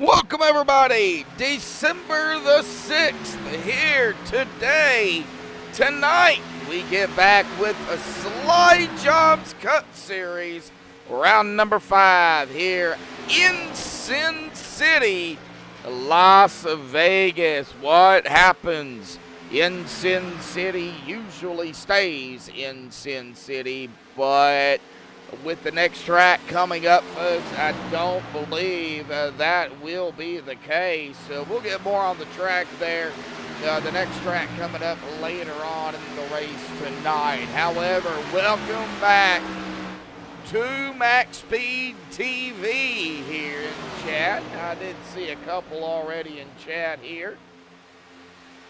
Welcome everybody, December the 6th here today. Tonight we get back with a Slide Jobs Cut Series, round number 5 here in Sin City, Las Vegas. What happens in Sin City usually stays in Sin City, but with the next track coming up, folks, I don't believe that will be the case. So we'll get more on the track there. The next track coming up later on in the race tonight. However, welcome back to MaxSpeedTV here in chat. I did see a couple already in chat here.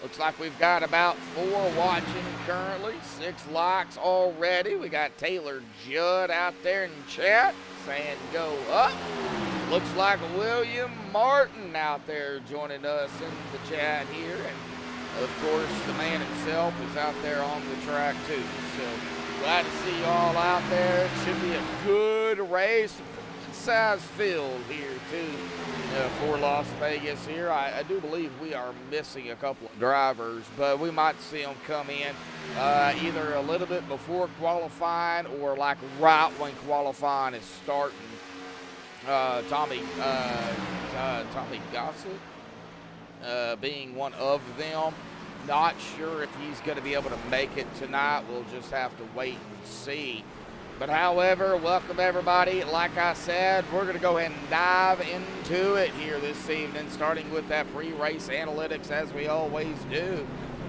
Looks like we've got about 4 watching currently, 6 likes already. We got Taylor Judd out there in chat saying go up. Looks like William Martin out there joining us in the chat here. And of course, the man himself is out there on the track too. So glad to see you all out there. It should be a good race. Size field here too for Las Vegas here. I do believe we are missing a couple of drivers, but we might see them come in either a little bit before qualifying or like right when qualifying is starting. Tommy Gossett being one of them. Not sure if he's going to be able to make it tonight. We'll just have to wait and see. But however, welcome everybody. Like I said, we're going to go ahead and dive into it here this evening, starting with that pre-race analytics as we always do.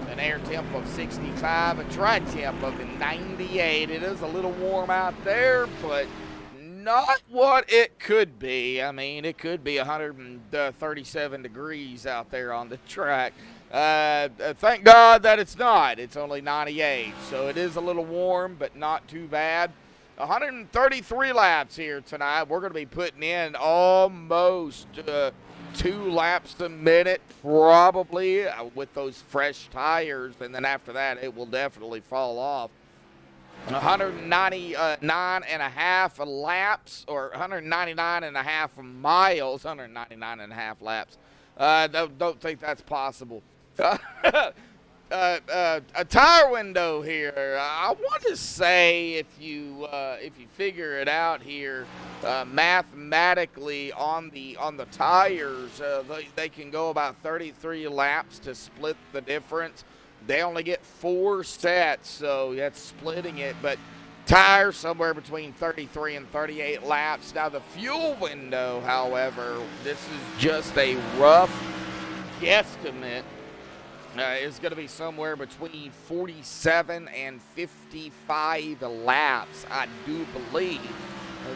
An air temp of 65, a track temp of 98. It is a little warm out there, but not what it could be. I mean, it could be 137 degrees out there on the track. Thank God that it's not. It's only 98, so it is a little warm, but not too bad. 133 laps here tonight. We're going to be putting in almost 2 laps a minute, probably, with those fresh tires, and then after that, it will definitely fall off. 199 and a half laps, or 199 and a half miles, 199 and a half laps. Don't think that's possible. A tire window here. I want to say if you figure it out here mathematically on the tires, they can go about 33 laps to split the difference. They only get 4 sets, so that's splitting it. But tires somewhere between 33 and 38 laps. Now the fuel window, however, this is just a rough guesstimate. Is going to be somewhere between 47 and 55 laps, I do believe.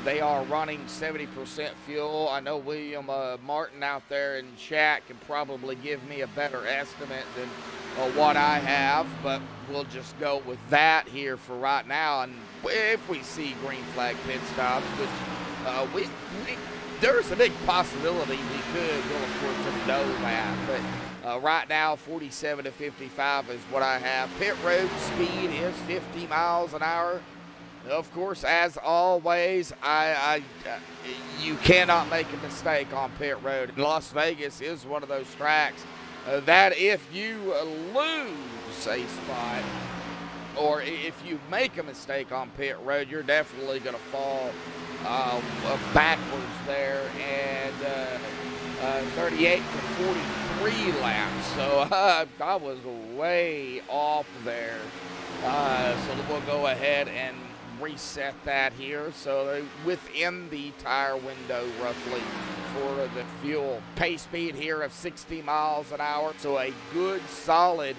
They are running 70% fuel. I know William Martin out there in chat can probably give me a better estimate than what I have, but we'll just go with that here for right now. And if we see green flag pit stops, which there's a big possibility we could, we'll of course know that, but right now, 47 to 55 is what I have. Pit road speed is 50 miles an hour. Of course, as always, you cannot make a mistake on pit road. Las Vegas is one of those tracks that if you lose a spot or if you make a mistake on pit road, you're definitely going to fall backwards there. And 38 to 43 laps, so I was way off there. So we'll go ahead and reset that here. So within the tire window roughly for the fuel. Pace speed here of 60 miles an hour, so a good solid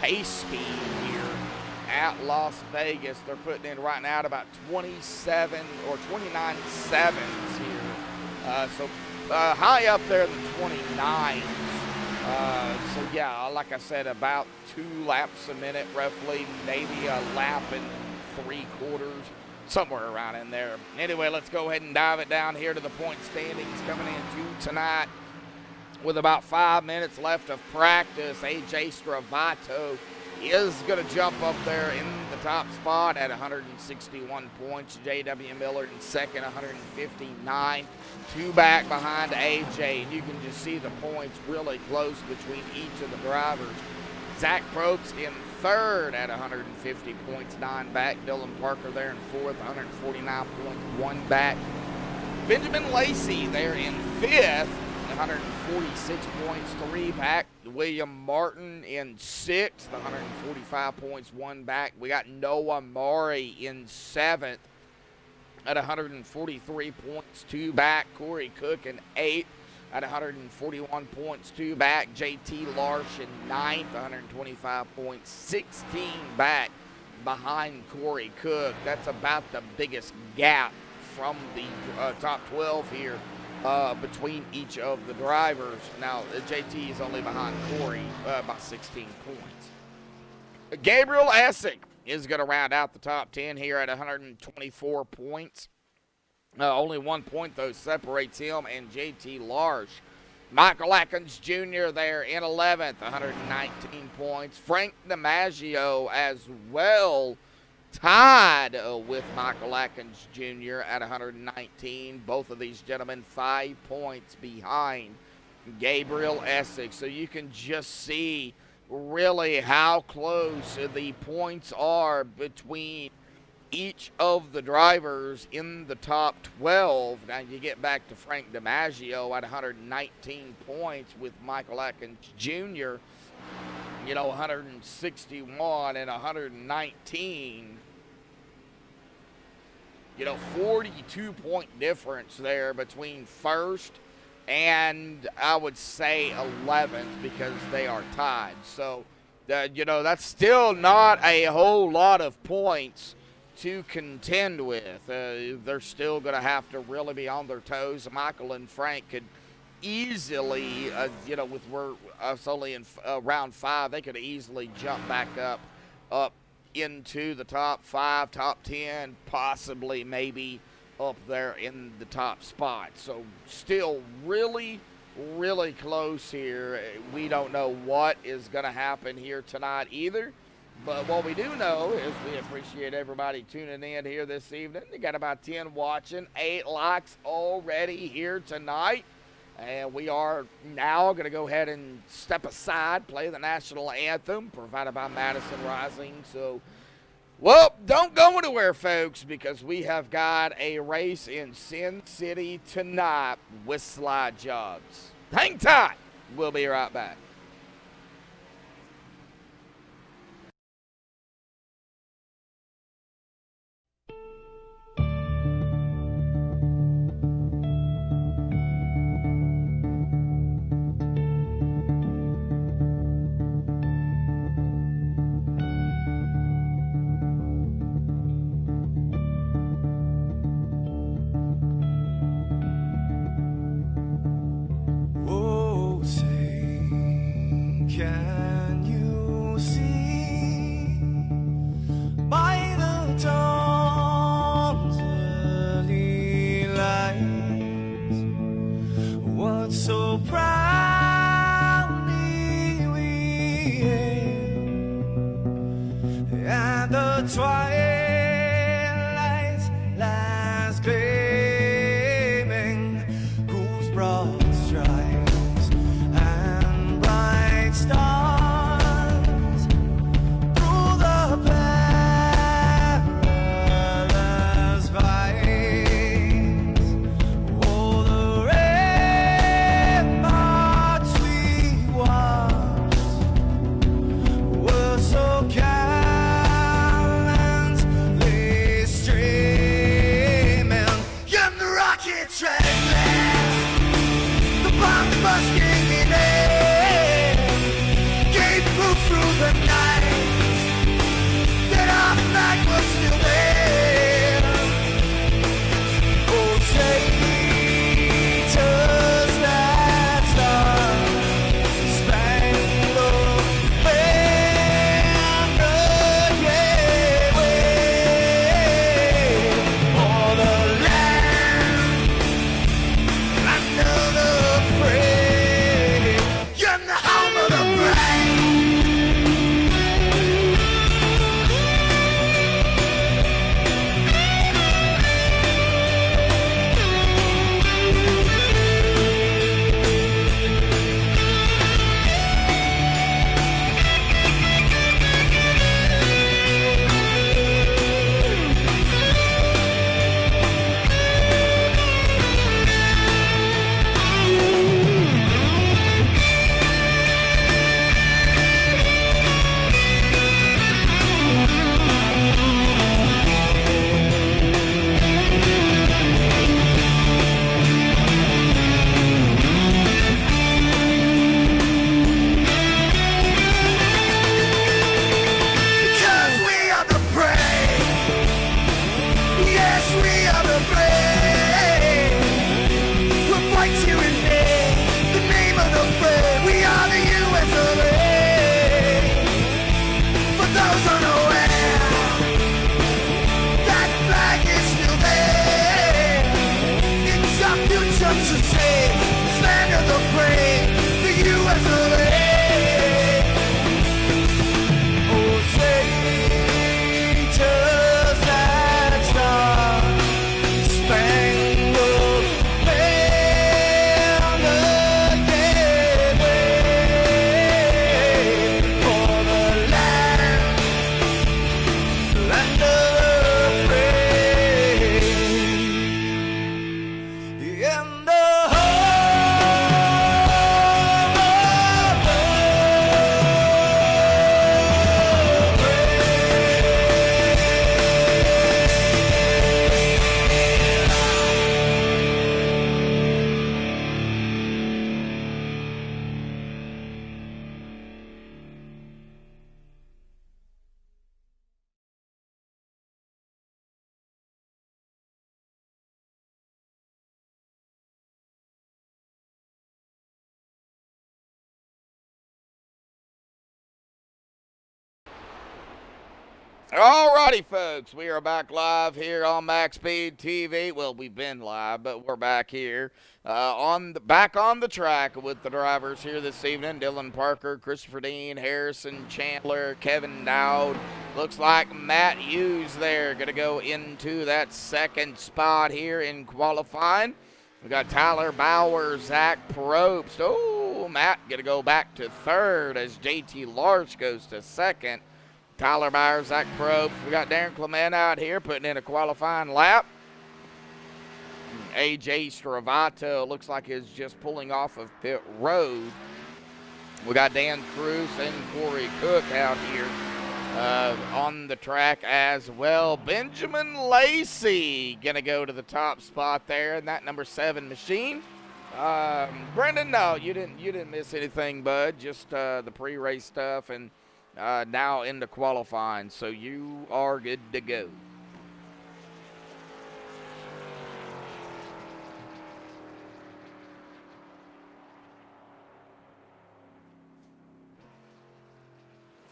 pace speed here at Las Vegas. They're putting in right now at about 27 or 29 sevens here. So high up there in the 29s. So yeah, like I said, about 2 laps a minute roughly, maybe a lap and 3/4, somewhere around in there. Anyway, let's go ahead and dive it down here to the point standings coming into tonight. With about 5 minutes left of practice, AJ Stravato is going to jump up there in the top spot at 161 points. J.W. Miller in second, 159. 2 back behind AJ, and you can just see the points really close between each of the drivers. Zach Probst in third at 150 points, 9 back. Dylan Parker there in fourth, 149 points, 1 back. Benjamin Lacey there in fifth, 146 points, 3 back. William Martin in sixth, 145 points, 1 back. We got Noah Murray in seventh at 143 points, 2 back. Corey Cook in eighth at 141 points, 2 back. JT Larson ninth, 125 points, 16 back behind Corey Cook. That's about the biggest gap from the top 12 here between each of the drivers. Now, JT is only behind Corey by 16 points. Gabriel Essick is going to round out the top 10 here at 124 points. Only 1 point, though, separates him and JT Larsh. Michael Atkins Jr. there in 11th, 119 points. Frank DiMaggio as well, tied with Michael Atkins Jr. at 119. Both of these gentlemen 5 points behind Gabriel Essick. So you can just see really how close the points are between each of the drivers in the top 12. Now you get back to Frank DiMaggio at 119 points with Michael Atkins Jr., 161 and 119. 42-point difference there between first and I would say 11th because they are tied. So, that's still not a whole lot of points to contend with. They're still going to have to really be on their toes. Michael and Frank could easily, with us only in round 5, they could easily jump back up into the top 5, top 10, possibly maybe up there in the top spot. So still really, really close here. We don't know what is going to happen here tonight either. But what we do know is we appreciate everybody tuning in here this evening. We got about 10 watching, 8 likes already here tonight. And we are now going to go ahead and step aside, play the National Anthem provided by Madison Rising. So, well, don't go anywhere, folks, because we have got a race in Sin City tonight with slide jobs. Hang tight. We'll be right back. Oh, say just to say, slander the plane, the U.S. of A. Oh, say, just that star, spangled banner, yeah, for the land of the free, in the Alrighty, folks, we are back live here on MaxSpeedTV. Well, we've been live, but we're back here back on the track with the drivers here this evening. Dylan Parker, Christopher Dean, Harrison Chandler, Kevin Dowd. Looks like Matt Hughes there going to go into that second spot here in qualifying. We got Tyler Bauer, Zach Probst. Oh, Matt going to go back to third as JT Larch goes to second. Tyler Bauer, Zach Probst. We got Darren Clement out here putting in a qualifying lap. AJ Stravato looks like is just pulling off of pit road. We got Dan Cruz and Corey Cook out here on the track as well. Benjamin Lacey gonna go to the top spot there in that number 7 machine. Brendan, no, you didn't miss anything, bud. Just the pre-race stuff and now into qualifying, so you are good to go.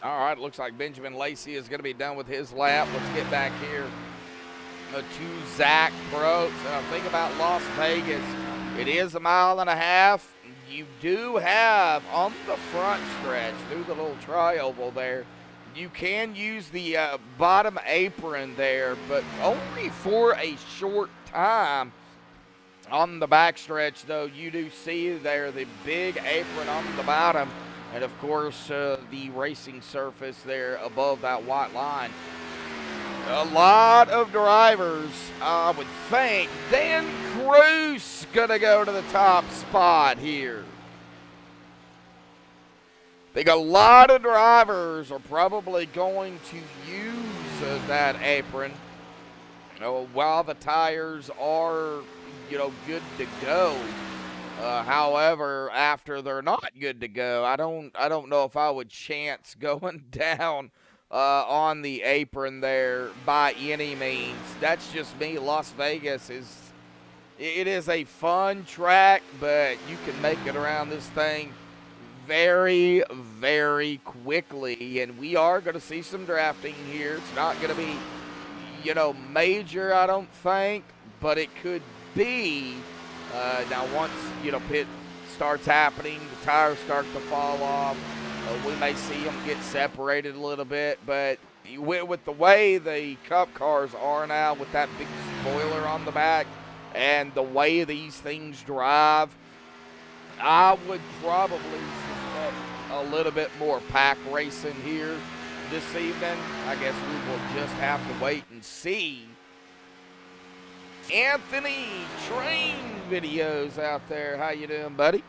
All right, looks like Benjamin Lacey is going to be done with his lap. Let's get back here to Zach Probst. Think about Las Vegas. It is 1.5 miles. You do have on the front stretch through the little tri-oval there, you can use the bottom apron there, but only for a short time. On the back stretch, though, you do see there the big apron on the bottom, and of course the racing surface there above that white line. A lot of drivers, I would think. Dan Cruz gonna go to the top spot here. I think a lot of drivers are probably going to use that apron while the tires are, good to go. However, after they're not good to go, I don't know if I would chance going down on the apron there by any means. That's just me. Las Vegas is a fun track, but you can make it around this thing very, very quickly, and we are going to see some drafting here. It's not going to be, major, I don't think, but it could be. Now, once, pit starts happening, the tires start to fall off, we may see them get separated a little bit, but with the way the Cup cars are now, with that big spoiler on the back, and the way these things drive, I would probably suspect a little bit more pack racing here this evening. I guess we will just have to wait and see. Anthony Train Videos out there. How you doing, buddy?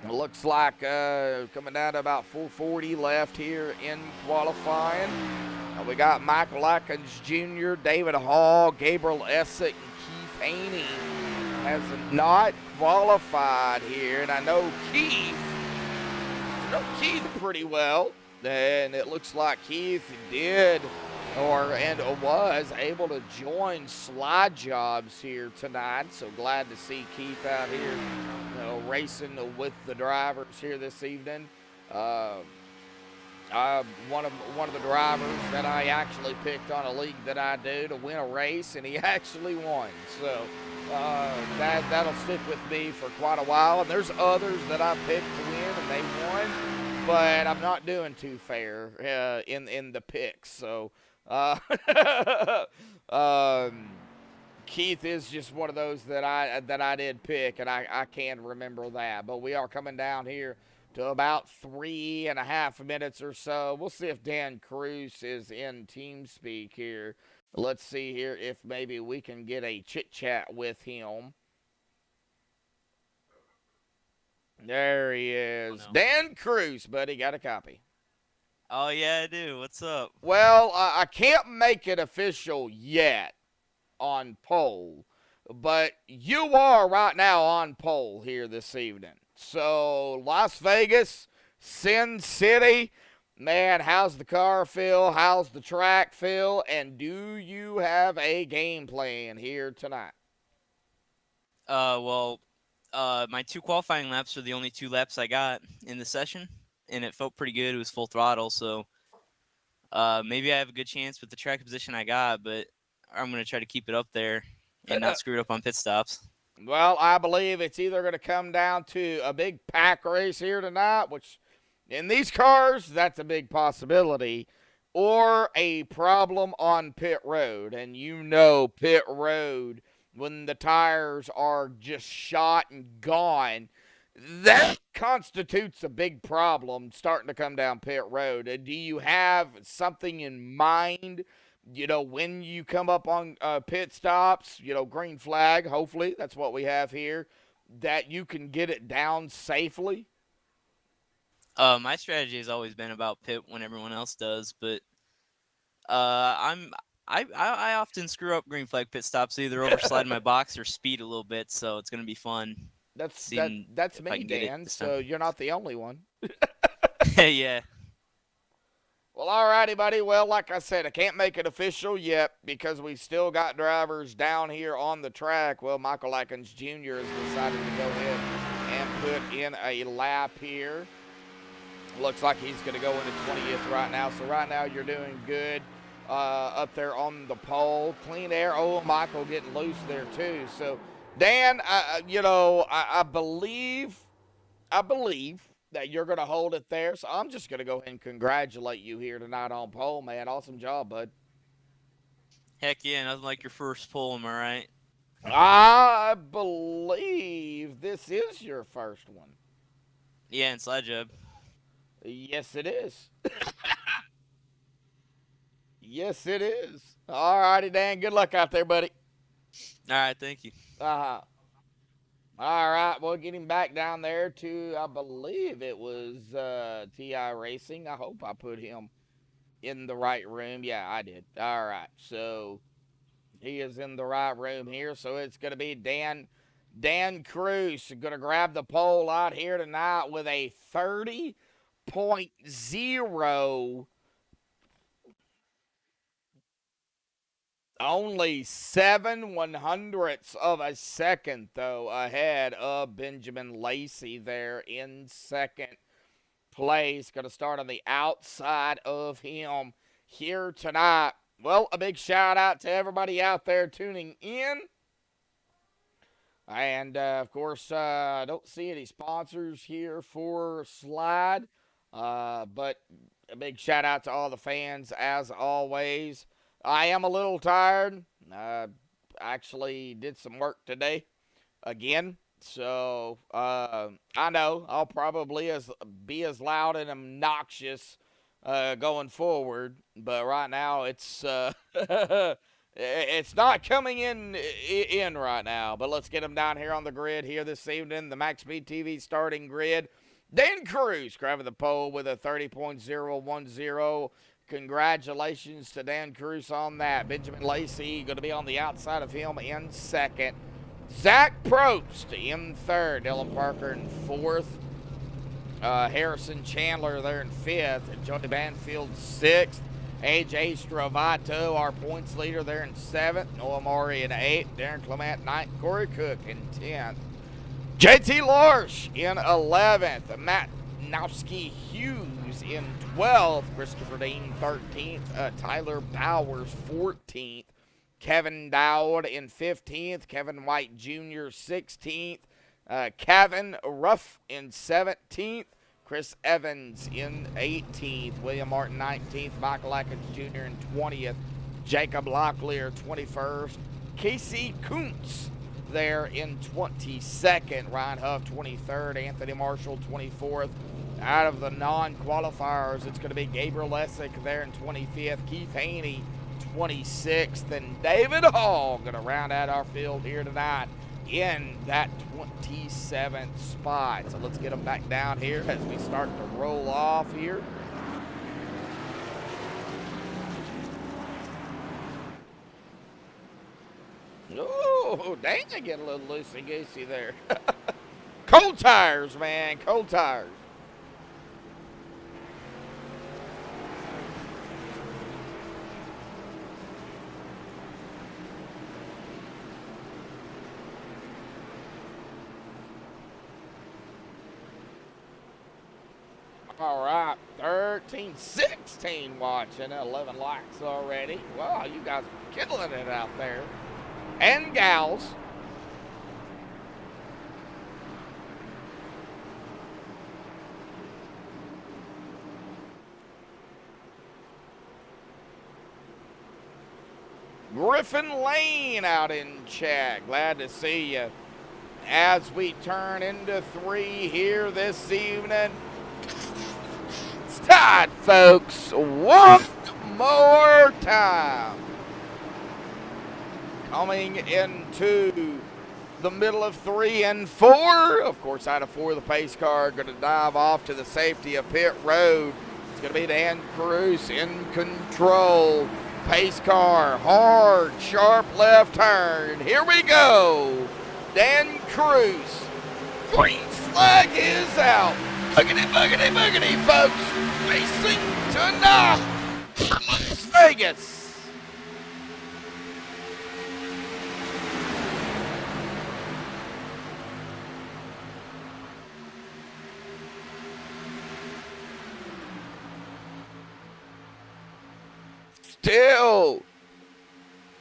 It looks like coming down to about 440 left here in qualifying. We got Michael Atkins Jr., David Hall, Gabriel Essick, and Keith Haney has not qualified here. And I know Keith pretty well. And it looks like Keith did was able to join Slide Jobs here tonight. So glad to see Keith out here racing with the drivers here this evening. One of the drivers that I actually picked on a league that I do to win a race, and he actually won. So that'll stick with me for quite a while. And there's others that I picked to win, and they won, but I'm not doing too fair in the picks. So Keith is just one of those that I did pick, and I can remember that. But we are coming down here to about 3.5 minutes or so. We'll see if Dan Cruz is in TeamSpeak here. Let's see here if maybe we can get a chit-chat with him. There he is. Oh, no. Dan Cruz, buddy, got a copy. Oh, yeah, I do. What's up? Well, I can't make it official yet on poll, but you are right now on poll here this evening. So, Las Vegas, Sin City, man, how's the car feel? How's the track feel? And do you have a game plan here tonight? Well, my 2 qualifying laps are the only 2 laps I got in the session, and it felt pretty good. It was full throttle, so maybe I have a good chance with the track position I got, but I'm going to try to keep it up there and not screw it up on pit stops. Well, I believe it's either going to come down to a big pack race here tonight, which in these cars, that's a big possibility, or a problem on pit road. And you know pit road, when the tires are just shot and gone, that constitutes a big problem starting to come down pit road. Do you have something in mind? You know, when you come up on pit stops, you know, green flag, hopefully, that's what we have here, that you can get it down safely? My strategy has always been about pit when everyone else does, but I often screw up green flag pit stops, either overslide my box or speed a little bit, so it's going to be fun. That's me, Dan, so you're not the only one. Yeah. Well, all righty, buddy. Well, like I said, I can't make it official yet because we've still got drivers down here on the track. Well, Michael Atkins Jr. has decided to go ahead and put in a lap here. Looks like he's going to go into 20th right now. So right now you're doing good up there on the pole. Clean air. Oh, Michael getting loose there too. So, Dan, I believe that you're going to hold it there. So I'm just going to go ahead and congratulate you here tonight on pole, man. Awesome job, bud. Heck yeah, nothing like your first pole, am I right? I believe this is your first one. Yeah, in slide job. Yes, it is. Yes, it is. All righty, Dan. Good luck out there, buddy. All right, thank you. All right, we'll get him back down there to, I believe it was TI Racing. I hope I put him in the right room. Yeah, I did. All right, so he is in the right room here. So it's going to be Dan Cruz going to grab the pole out here tonight with a 30.0. Only 7/100ths of a second, though, ahead of Benjamin Lacey there in second place. Going to start on the outside of him here tonight. Well, a big shout out to everybody out there tuning in. And, of course, I don't see any sponsors here for Slide. But a big shout out to all the fans, as always. I am a little tired. Actually did some work today again. So, I know I'll probably be as loud and obnoxious going forward. But right now it's it's not coming in right now. But let's get them down here on the grid here this evening. The MaxSpeedTV starting grid. Dan Cruz grabbing the pole with a 30.010. Congratulations to Dan Cruz on that. Benjamin Lacey going to be on the outside of him in second. Zach Probst in third. Dylan Parker in fourth. Harrison Chandler there in fifth. And Johnny Banfield sixth. AJ Stravato, our points leader, there in seventh. Noah Maury in eighth. Darren Clement ninth. Corey Cook in 10th. JT Larsh in 11th. Matt Nowski Hughes in 12th, Christopher Dean 13th, Tyler Bowers 14th, Kevin Dowd in 15th, Kevin White Jr. 16th, Kevin Ruff in 17th, Chris Evans in 18th, William Martin 19th, Michael Atkins Jr. in 20th, Jacob Locklear 21st, Casey Koontz there in 22nd, Ryan Huff 23rd, Anthony Marshall 24th. Out of the non-qualifiers, it's going to be Gabriel Lessick there in 25th, Keith Haney 26th, and David Hall going to round out our field here tonight in that 27th spot. So let's get them back down here as we start to roll off here. Oh, dang, I get a little loosey-goosey there. Cold tires, man, cold tires. All right, 13, 16 watching, 11 likes already. Wow, you guys are killing it out there. And gals. Griffin Lane out in chat. Glad to see you. As we turn into 3 here this evening. It's tied, folks. One more time. Coming into the middle of 3 and 4. Of course, out of 4, the pace car going to dive off to the safety of pit road. It's going to be Dan Cruz in control. Pace car, hard, sharp left turn. Here we go. Dan Cruz. Green flag is out. Boogity, boogity, boogity, folks. Racing tonight. Las Vegas. Still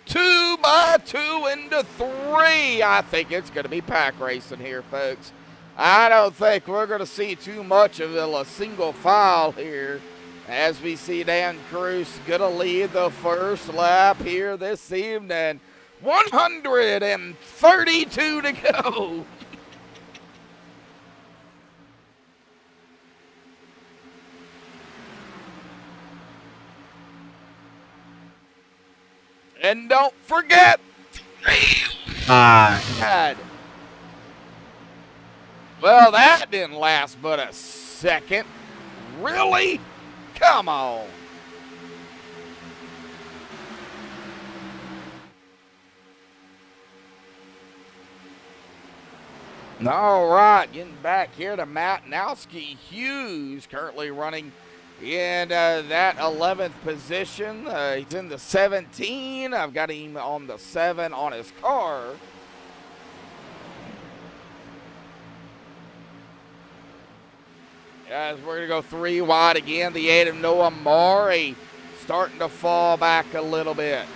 2 by 2 into 3. I think it's going to be pack racing here, folks. I don't think we're going to see too much of a single file here as we see Dan Cruz going to lead the first lap here this evening. 132 to go. And don't forget, well, that didn't last but a second. Really? Come on. All right, getting back here to Matt Nowski Hughes, currently running in that 11th position. He's in the 17. I've got him on the 7 on his car. As we're going to go 3 wide again, the 8 of Noah Murray starting to fall back a little bit.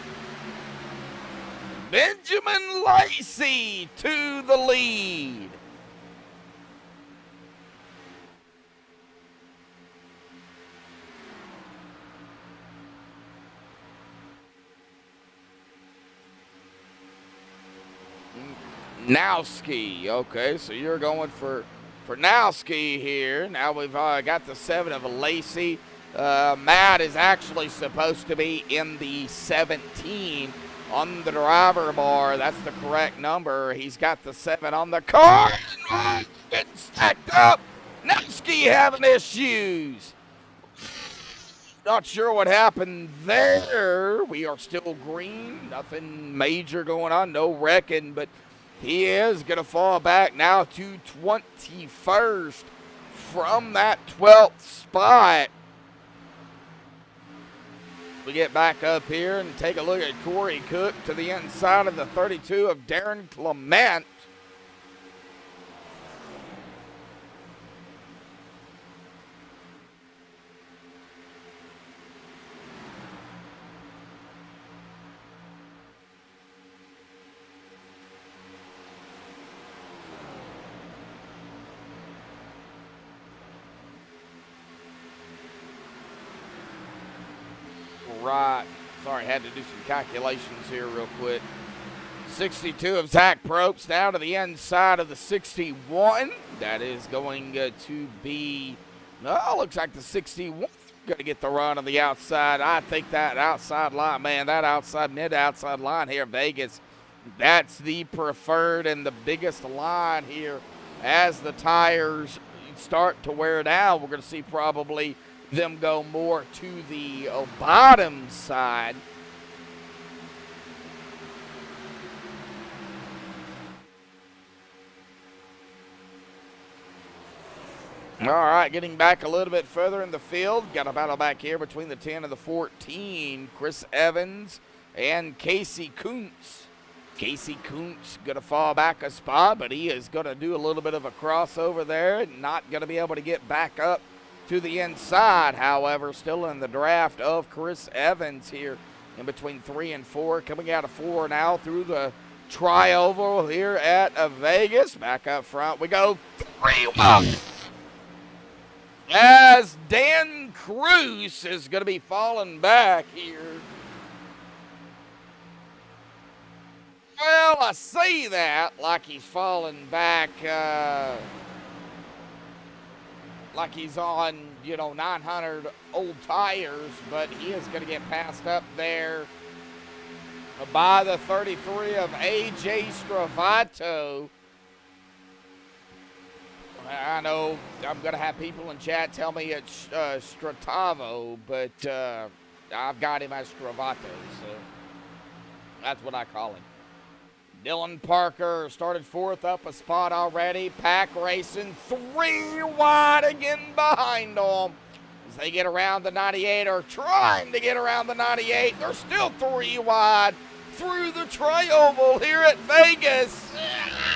Benjamin Lacey to the lead. Nowski. Okay, so you're going for Nowski here. Now we've got the 7 of Lacey. Matt is actually supposed to be in the 17 on the driver bar. That's the correct number. He's got the 7 on the car. Getting stacked up. Nowski having issues. Not sure what happened there. We are still green. Nothing major going on. No wrecking, but he is going to fall back now to 21st from that 12th spot. We get back up here and take a look at Corey Cook to the inside of the 32 of Darren Clement. right. Sorry, had to do some calculations here real quick. 62 of Zach Probst down to the inside of the 61. That is going to be, no, looks like the 61 going to get the run on the outside. I think that outside line, man, that outside, mid-outside line here, Vegas, that's the preferred and the biggest line here. As the tires start to wear down, we're going to see probably them go more to the bottom side. All right, getting back a little bit further in the field. Got a battle back here between the 10 and the 14. Chris Evans and Casey Koontz. Casey Koontz going to fall back a spot, but he is going to do a little bit of a crossover there. Not going to be able to get back up to the inside, however, still in the draft of Chris Evans here in between 3 and 4. Coming out of 4 now through the tri-oval here at Vegas. Back up front we go. 3-1. As Dan Cruz is going to be falling back here. Well, I say that like he's falling back, like he's on, 900 old tires, but he is going to get passed up there by the 33 of A.J. Stravato. I know I'm going to have people in chat tell me it's Stratavo, but I've got him as Stravato, so that's what I call him. Dylan Parker started 4th up a spot already. Pack racing 3 wide again behind them. As they get around the 98 or trying to get around the 98. They're still 3 wide through the tri-oval here at Vegas.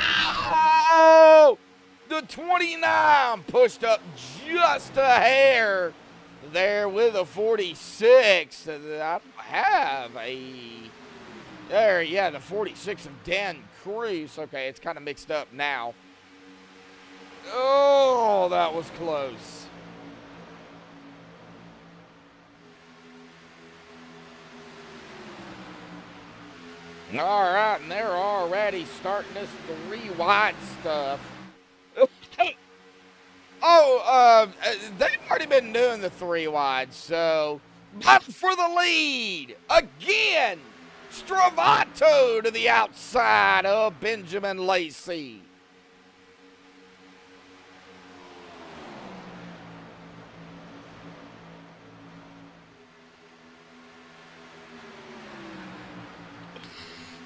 Oh! The 29 pushed up just a hair there with a 46. I have the 46 of Dan Cruz. Okay, it's kind of mixed up now. Oh, that was close. All right, and they're already starting this 3 wide stuff. They've already been doing the 3 wide, so up for the lead again. Stravato to the outside of Benjamin Lacey.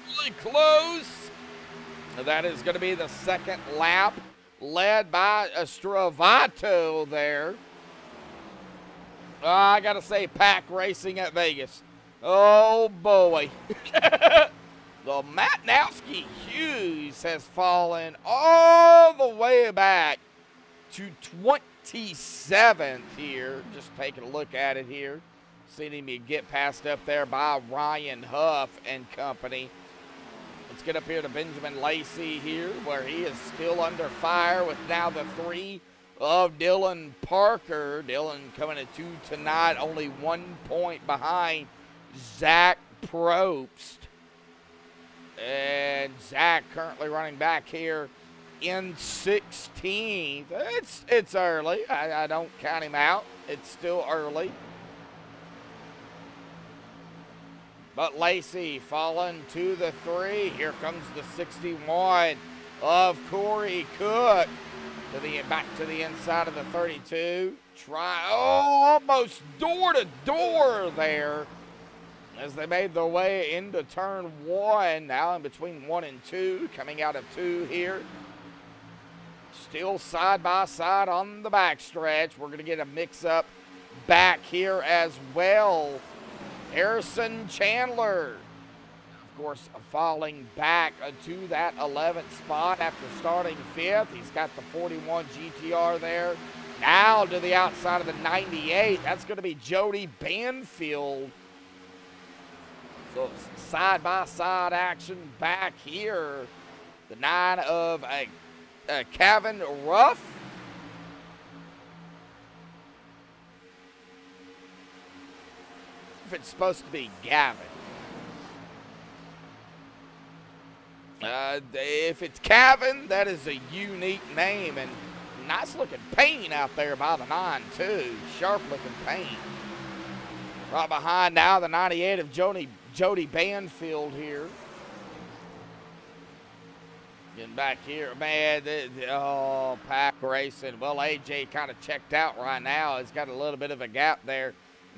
Really close. That is going to be the second lap, led by Stravato there. I got to say, Pack Racing at Vegas. Oh, boy. The Matnowski Hughes has fallen all the way back to 27th here. Just taking a look at it here. Seeing him get passed up there by Ryan Huff and company. Let's get up here to Benjamin Lacey here, where he is still under fire with now the 3 of Dylan Parker. Dylan coming at 2 tonight, only 1 point behind Zach Probst. And Zach currently running back here in 16th. It's early. I don't count him out. It's still early. But Lacey falling to the 3. Here comes the 61 of Corey Cook. Back to the inside of the 32. Almost door to door there as they made their way into turn 1. Now in between 1 and 2, coming out of 2 here. Still side by side on the backstretch. We're going to get a mix up back here as well. Harrison Chandler, of course, falling back to that 11th spot after starting 5th. He's got the 41 GTR there. Now to the outside of the 98. That's going to be Jody Banfield. So side-by-side action back here. The 9 of Kevin Ruff. if it's supposed to be Gavin. If it's Gavin, that is a unique name, and nice looking paint out there by the 9 too. Sharp looking paint. Right behind now the 98 of Jody Banfield here. Getting back here, man. Oh, pack racing. Well, AJ kind of checked out right now. He's got a little bit of a gap there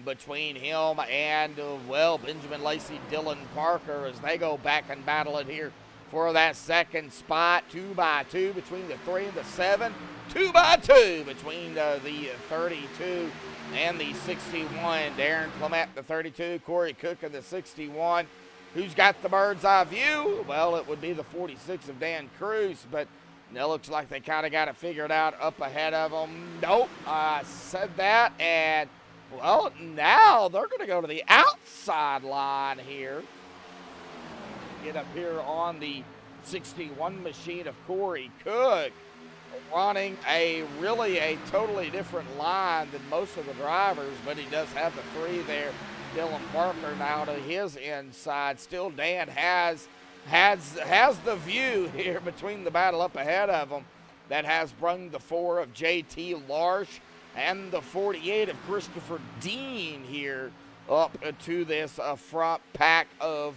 between him and, well, Benjamin Lacey, Dylan Parker as they go back and battle it here for that second spot. 2 by 2 between the 3 and the 7. 2 by 2 between the 32 and the 61. Darren Clement, the 32. Corey Cook in the 61. Who's got the bird's eye view? Well, it would be the 46 of Dan Cruz, but it looks like they kind of got it figured out up ahead of them. Nope, I said that, and, well, now they're going to go to the outside line here. Get up here on the 61 machine of Corey Cook, running a totally different line than most of the drivers, but he does have the 3 there. Dylan Parker now to his inside. Still Dan has the view here between the battle up ahead of him. That has brung the 4 of JT Larsh and the 48 of Christopher Dean here up to this front pack of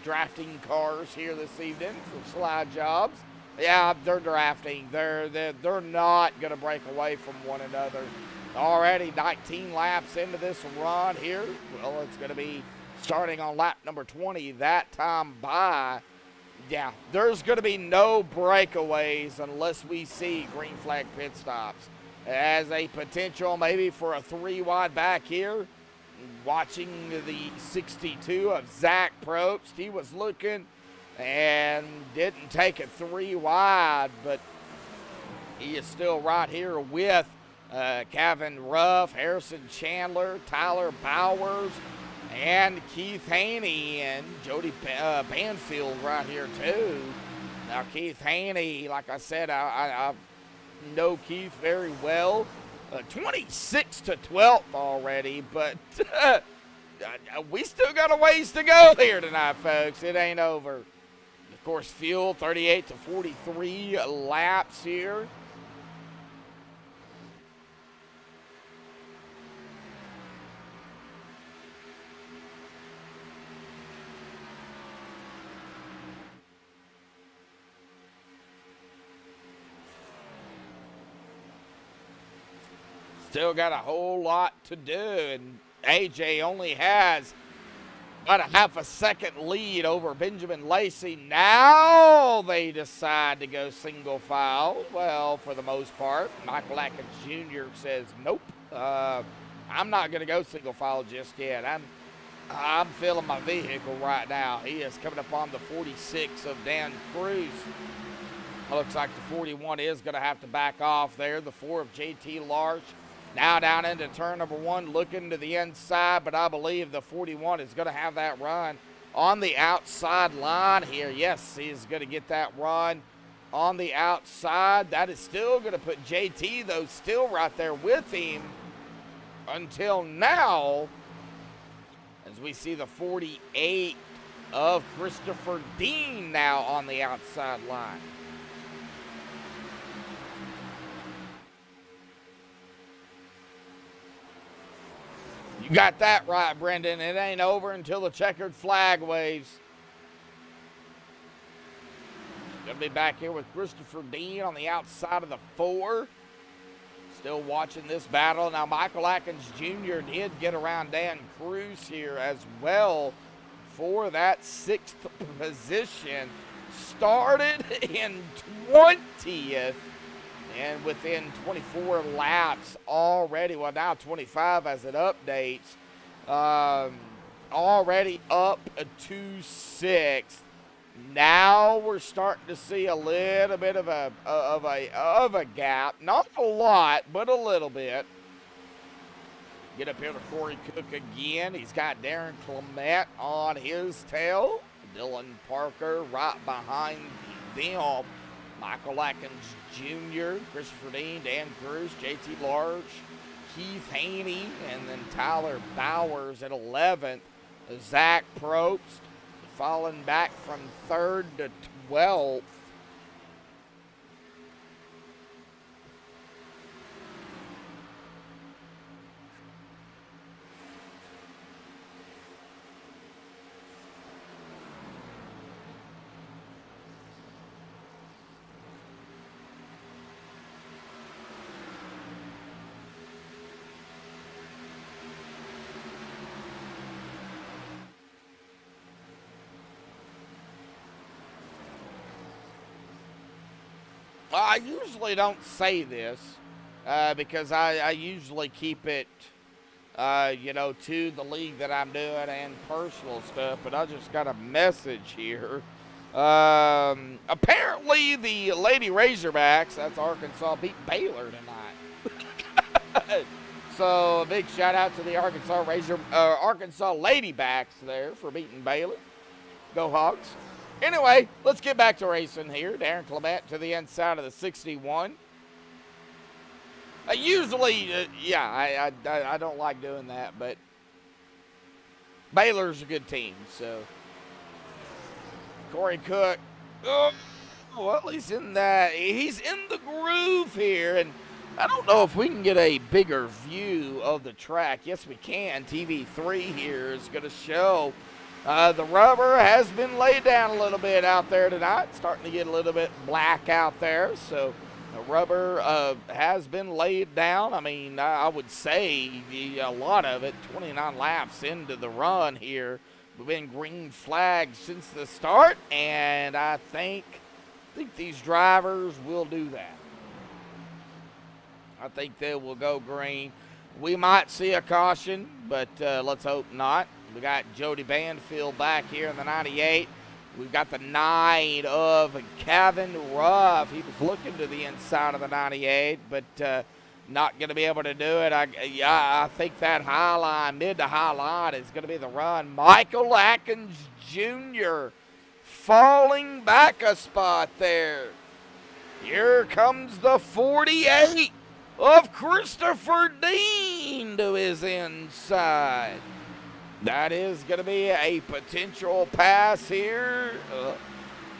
drafting cars here this evening for slide jobs. Yeah, they're drafting. They're not going to break away from one another. Already 19 laps into this run here. Well, it's going to be starting on lap number 20 that time by. Yeah, there's going to be no breakaways unless we see green flag pit stops. As a potential maybe for a 3 wide back here. Watching the 62 of Zach Probst. He was looking and didn't take it 3 wide, but he is still right here with Kevin Ruff, Harrison Chandler, Tyler Bowers, and Keith Haney, and Jody Banfield right here too. Now Keith Haney, like I said, I know Keith very well. 26 to 12th already, but we still got a ways to go here tonight, folks. It ain't over. Of course, fuel 38 to 43 laps here. Still got a whole lot to do, and AJ only has about a half a second lead over Benjamin Lacey. Now they decide to go single file. Well, for the most part, Michael Atkins Jr. says, nope, I'm not going to go single file just yet. I'm feeling my vehicle right now. He is coming up on the 46 of Dan Cruz. Looks like the 41 is going to have to back off there. The 4 of JT Larsh. Now down into turn number 1, looking to the inside, but I believe the 41 is going to have that run on the outside line here. Yes, he's going to get that run on the outside. That is still going to put JT, though, still right there with him until now, as we see the 48 of Christopher Dean now on the outside line. You got that right, Brendan. It ain't over until the checkered flag waves. Gonna be back here with Christopher Dean on the outside of the 4. Still watching this battle. Now, Michael Atkins Jr. did get around Dan Cruz here as well for that 6th position. Started in 20th. And within 24 laps already, well now 25 as it updates, already up to 6th. Now we're starting to see a little bit of a gap, not a lot, but a little bit. Get up here to Corey Cook again. He's got Darren Clement on his tail. Dylan Parker right behind them. Michael Atkins Jr., Christopher Dean, Dan Cruz, JT Large, Keith Haney, and then Tyler Bowers at 11th. Zach Probst falling back from 3rd to 12th. I usually don't say this because I usually keep it, to the league that I'm doing and personal stuff, but I just got a message here. Apparently the Lady Razorbacks, that's Arkansas, beat Baylor tonight. So a big shout out to the Arkansas Ladybacks there for beating Baylor. Go Hogs. Anyway, let's get back to racing here. Darren Clement to the inside of the 61. I don't like doing that, but Baylor's a good team, so. Corey Cook, he's in the groove here, and I don't know if we can get a bigger view of the track. Yes, we can. TV3 here is going to show. The rubber has been laid down a little bit out there tonight. It's starting to get a little bit black out there. So the rubber has been laid down. I mean, I would say a lot of it, 29 laps into the run here. We've been green flagged since the start, and I think these drivers will do that. I think they will go green. We might see a caution, but let's hope not. We got Jody Banfield back here in the 98. We've got the 9 of Kevin Ruff. He was looking to the inside of the 98, but not going to be able to do it. I think that high line, mid to high line, is going to be the run. Michael Atkins Jr. falling back a spot there. Here comes the 48 of Christopher Dean to his inside. That is going to be a potential pass here.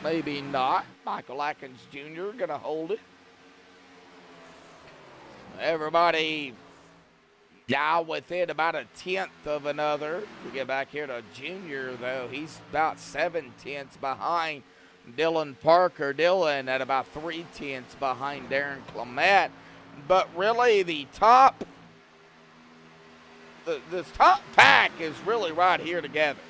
Maybe not. Michael Atkins Jr. going to hold it. Everybody now within about a 10th of another. We get back here to Junior, though. He's about 7/10 behind Dylan Parker. Dylan at about 3/10 behind Darren Clement. But really the top... This top pack is really right here together.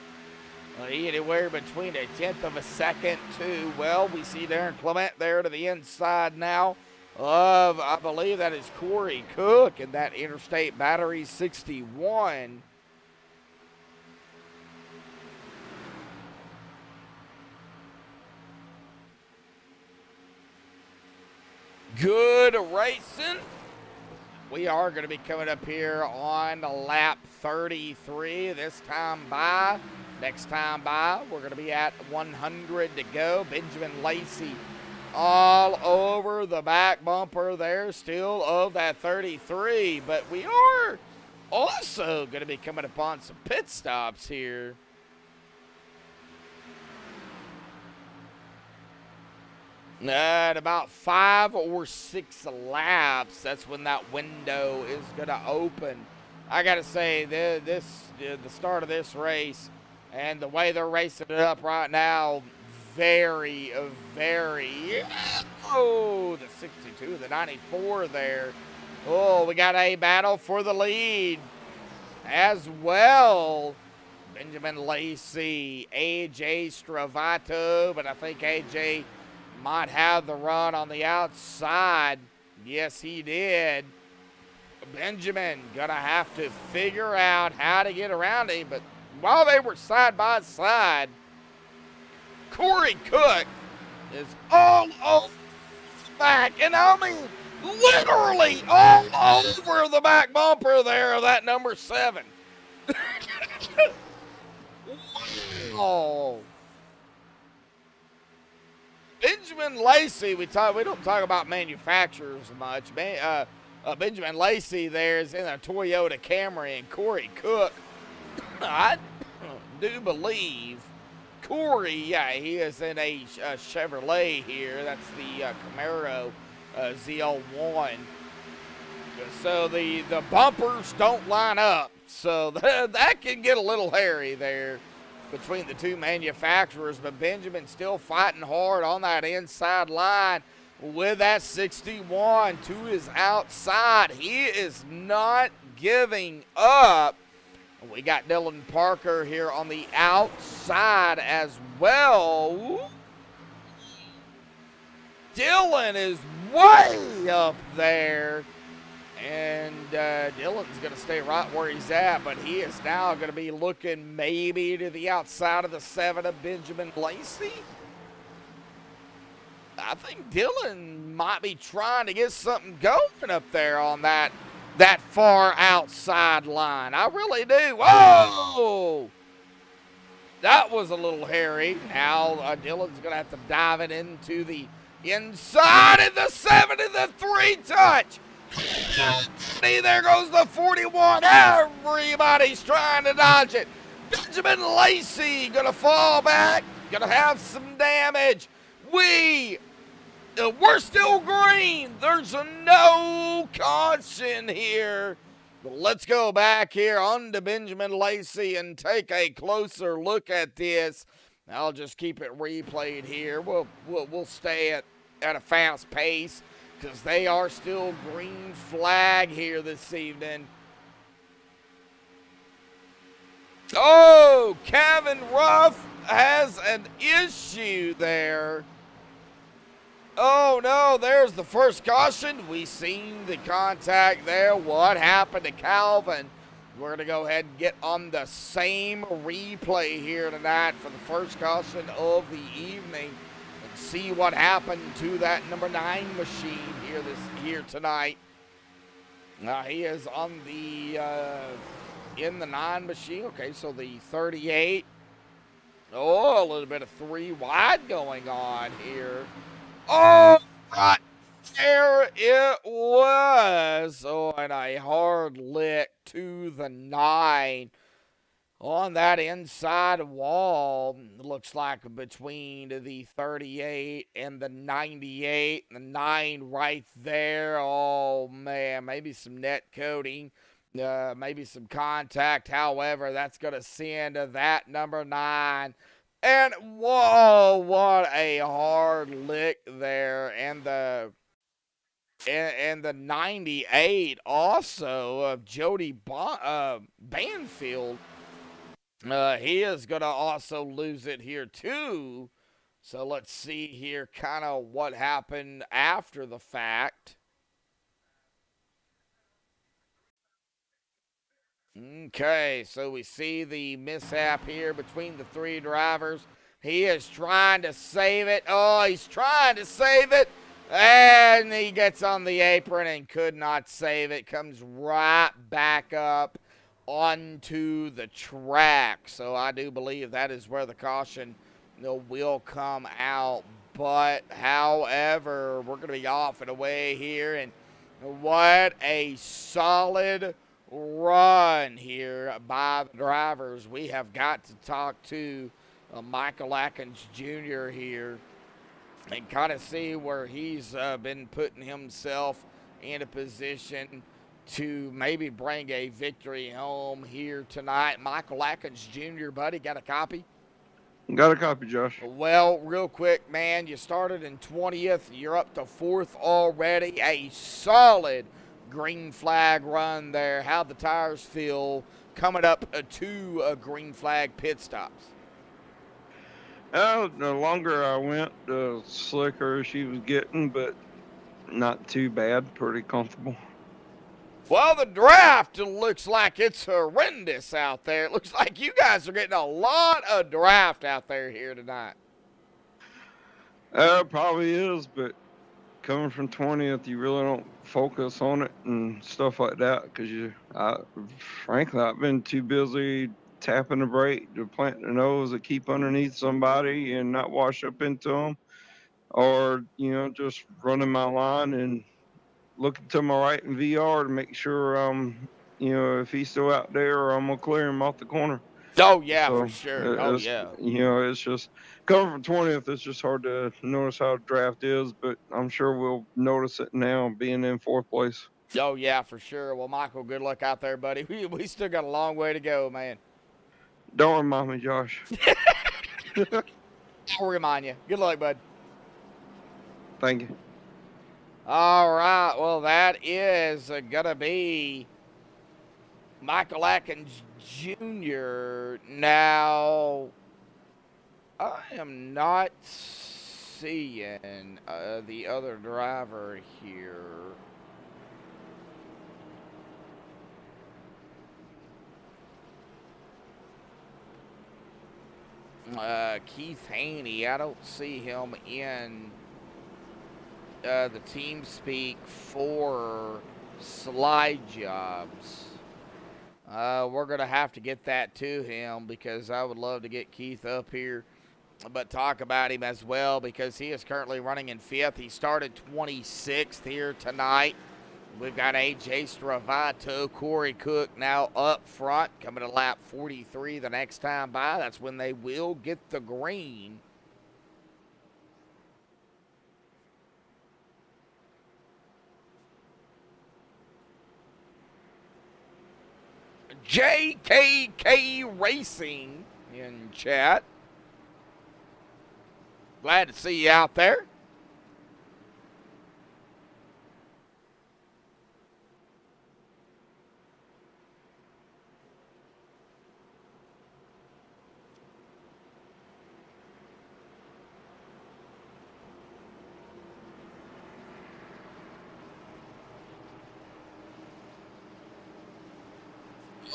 Anywhere between a 10th of a second to, well, we see Darren Clement there to the inside now of, I believe that is Corey Cook and that Interstate Battery 61. Good racing. We are going to be coming up here on lap 33 this time by. Next time by, we're going to be at 100 to go. Benjamin Lacey all over the back bumper there, still of that 33. But we are also going to be coming upon some pit stops here. At about 5 or 6 laps, that's when that window is going to open. I got to say, the start of this race and the way they're racing it up right now, very, the 62, the 94 there. Oh, we got a battle for the lead as well. Benjamin Lacey, AJ Stravato, but I think AJ might have the run on the outside. Yes, he did. Benjamin gonna have to figure out how to get around him, but while they were side by side, Corey Cook is all over the back, and I mean literally all over the back bumper there of that number 7. Wow. Benjamin Lacey, we don't talk about manufacturers much. Benjamin Lacey there is in a Toyota Camry, and Corey Cook, I do believe, Corey, yeah, he is in a Chevrolet here. That's the Camaro ZL1. So the bumpers don't line up. So that can get a little hairy there between the two manufacturers. But Benjamin still fighting hard on that inside line with that 61 to his outside. He is not giving up. We got Dylan Parker here on the outside as well. Ooh. Dylan is way up there. And Dylan's going to stay right where he's at, but he is now going to be looking maybe to the outside of the 7 of Benjamin Lacey. I think Dylan might be trying to get something going up there on that far outside line. I really do. Whoa! That was a little hairy. Now Dylan's going to have to dive it into the inside of the 7 and the 3 touch. There goes the 41. Everybody's trying to dodge it. Benjamin Lacey going to fall back. Going to have some damage. We're still green. There's no caution here. But let's go back here onto Benjamin Lacey and take a closer look at this. I'll just keep it replayed here. We'll stay at a fast pace, because they are still green flag here this evening. Oh, Kevin Ruff has an issue there. Oh, no, there's the first caution. We seen the contact there. What happened to Calvin? We're going to go ahead and get on the same replay here tonight for the first caution of the evening. See what happened to that number 9 machine here tonight. He is on the in the 9 machine. Okay, so the 38. Oh, a little bit of 3 wide going on here. Oh, right there it was. Oh, and a hard lick to the 9. On that inside wall, looks like between the 38 and the 98, the 9 right there. Oh, man, maybe some net coating, maybe some contact. However, that's going to send that number 9. And, whoa, what a hard lick there. And the 98 also of Jody Banfield. He is going to also lose it here, too. So let's see here kind of what happened after the fact. Okay, so we see the mishap here between the 3 drivers. He is trying to save it. Oh, he's trying to save it. And he gets on the apron and could not save it. Comes right back up onto the track. So I do believe that is where the caution will come out. But however, we're going to be off and away here, and what a solid run here by the drivers. We have got to talk to Michael Atkins Jr. here and kind of see where he's been putting himself in a position to maybe bring a victory home here tonight. Michael Atkins Jr., buddy, got a copy? Got a copy, Josh. Well, real quick, man, you started in 20th. You're up to 4th already. A solid green flag run there. How'd the tires feel coming up to green flag pit stops? The longer I went, the slicker she was getting, but not too bad. Pretty comfortable. Well, the draft looks like it's horrendous out there. It looks like you guys are getting a lot of draft out there here tonight. Probably is, but coming from 20th, you really don't focus on it and stuff like that because frankly, I've been too busy tapping the brake to plant the nose to keep underneath somebody and not wash up into them, or just running my line and looking to my right in VR to make sure, if he's still out there, I'm gonna clear him off the corner. Oh yeah, So for sure. Oh it's, yeah. it's just coming from 20th. It's just hard to notice how the draft is, but I'm sure we'll notice it now, being in 4th place. Oh yeah, for sure. Well, Michael, good luck out there, buddy. We still got a long way to go, man. Don't remind me, Josh. I'll remind you. Good luck, bud. Thank you. All right. Well, that is gonna be Michael Atkins Jr. Now, I am not seeing the other driver here. Keith Haney, I don't see him in the team speak for slide jobs. We're going to have to get that to him because I would love to get Keith up here, but talk about him as well because he is currently running in 5th. He started 26th here tonight. We've got AJ Stravato, Corey Cook now up front, coming to lap 43 the next time by. That's when they will get the green. JKK Racing in chat. Glad to see you out there.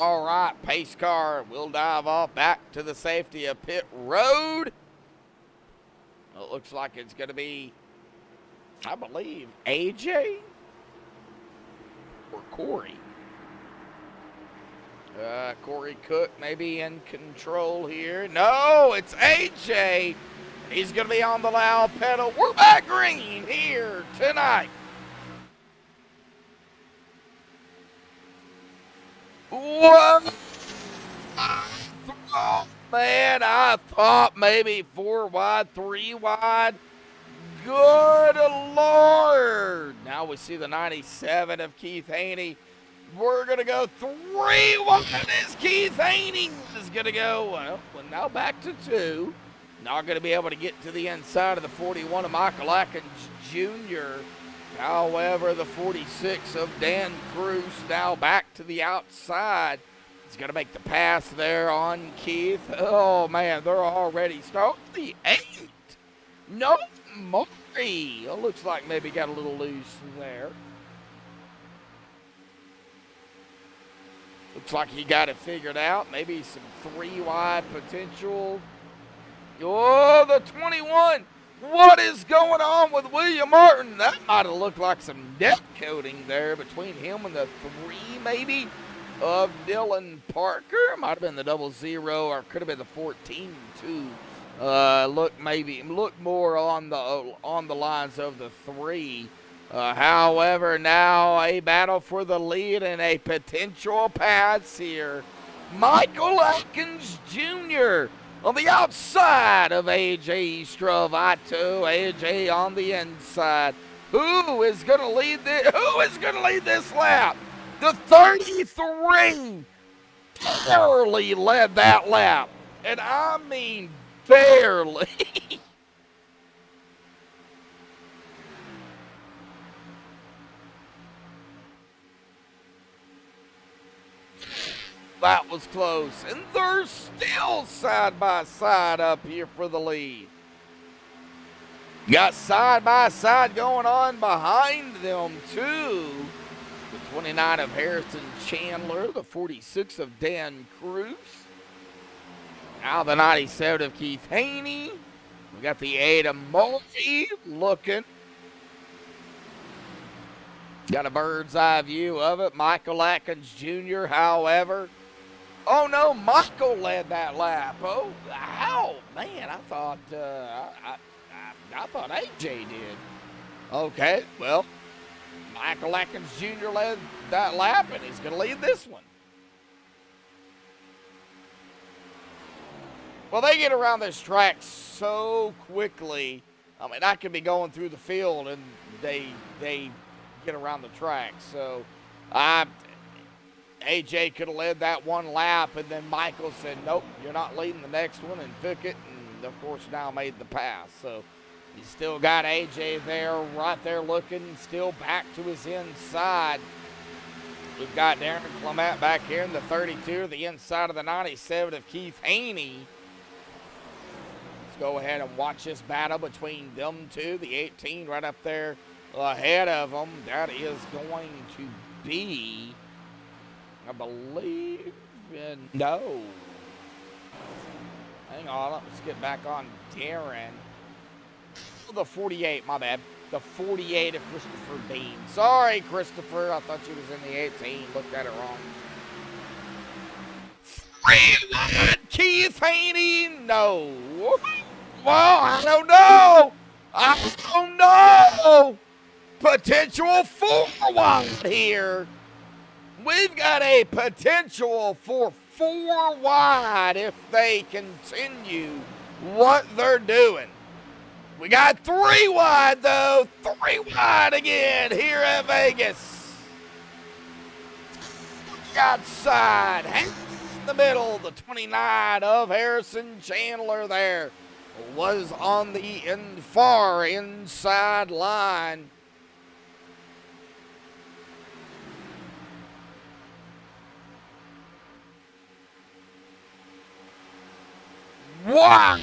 All right, pace car will dive off back to the safety of pit road. It looks like it's going to be, I believe, AJ or Corey. Corey Cook maybe in control here. No, it's AJ. He's going to be on the loud pedal. We're back green here tonight. What? Oh, man, I thought maybe 4 wide, 3 wide. Good Lord. Now we see the 97 of Keith Haney. We're going to go 3 wide as Keith Haney is going to go, well, now back to 2. Not going to be able to get to the inside of the 41 of Michael Atkins Jr. However, the 46 of Dan Cruz now back to the outside. He's going to make the pass there on Keith. Oh, man, they're already starting. The 8. No, Murray. It looks like maybe got a little loose there. Looks like he got it figured out. Maybe some 3 wide potential. Oh, the 21. What is going on with William Martin? That might have looked like some depth coating there between him and the 3 maybe of Dylan Parker. Might have been the 00 or could have been the 14 too. Look more on the lines of the 3. However, now a battle for the lead and a potential pass here. Michael Atkins Jr. on the outside of AJ Stravato. AJ on the inside. Who is going to lead this lap? The 33 barely led that lap. And I mean barely. That was close. And they're still side by side up here for the lead. Got side by side going on behind them too. The 29 of Harrison Chandler, the 46 of Dan Cruz. Now the 97 of Keith Haney. We got the 8 of Murray looking. Got a bird's eye view of it. Michael Atkins Jr., however. Oh no, Michael led that lap. Oh, how? Man, I thought I thought AJ did. Okay, well, Michael Atkins Jr. led that lap, and he's going to lead this one. Well, they get around this track so quickly. I mean, I could be going through the field, and they get around the track. So, AJ could have led that one lap, and then Michael said, nope, you're not leading the next one, and took it, and, of course, now made the pass. So, he's still got AJ there, right there looking, still back to his inside. We've got Darren Clement back here in the 32, the inside of the 97 of Keith Haney. Let's go ahead and watch this battle between them two. The 18 right up there ahead of them. That is going to be, I believe, no. Hang on, let's get back on Darren. The 48, my bad. The 48 of Christopher Bean. Sorry, Christopher. I thought you was in the 18. Looked at it wrong. 3-1, Keith Haney. No. Well, I don't know. I don't know. Potential 4 wide here. We've got a potential for 4 wide if they continue what they're doing. We got 3 wide, though. 3 wide again here at Vegas. Outside, in the middle, the 29 of Harrison Chandler there was on the far inside line. Wow!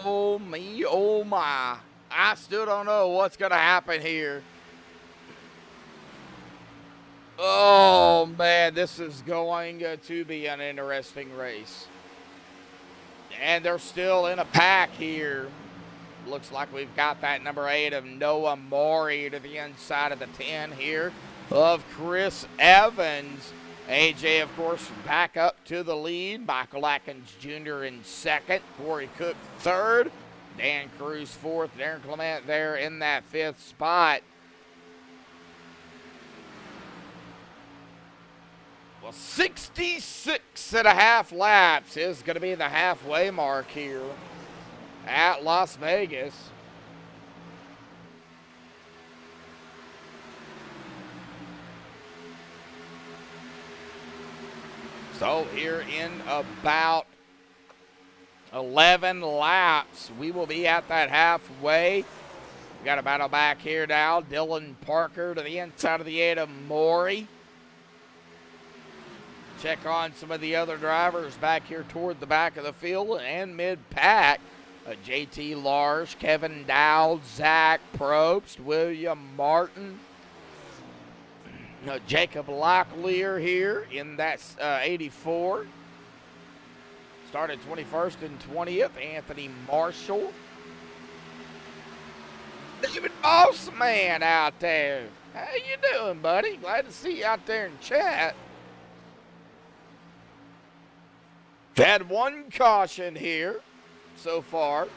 Oh me, oh my. I still don't know what's going to happen here. Oh man, this is going to be an interesting race. And they're still in a pack here. Looks like we've got that number 8 of Noah Maury to the inside of the 10 here of Chris Evans. AJ, of course, back up to the lead. Michael Atkins Jr. in second. Corey Cook third. Dan Cruz fourth. Darren Clement there in that 5th spot. Well, 66.5 laps is going to be the halfway mark here at Las Vegas. So here in about 11 laps, we will be at that halfway. We got a battle back here now. Dylan Parker to the inside of the 8 of Maury. Check on some of the other drivers back here toward the back of the field and mid-pack. JT Lars, Kevin Dowd, Zach Probst, William Martin. Jacob Locklear here in that 84. Started 21st and 20th. Anthony Marshall. David Bossman out there. How you doing, buddy? Glad to see you out there in chat. Had one caution here so far.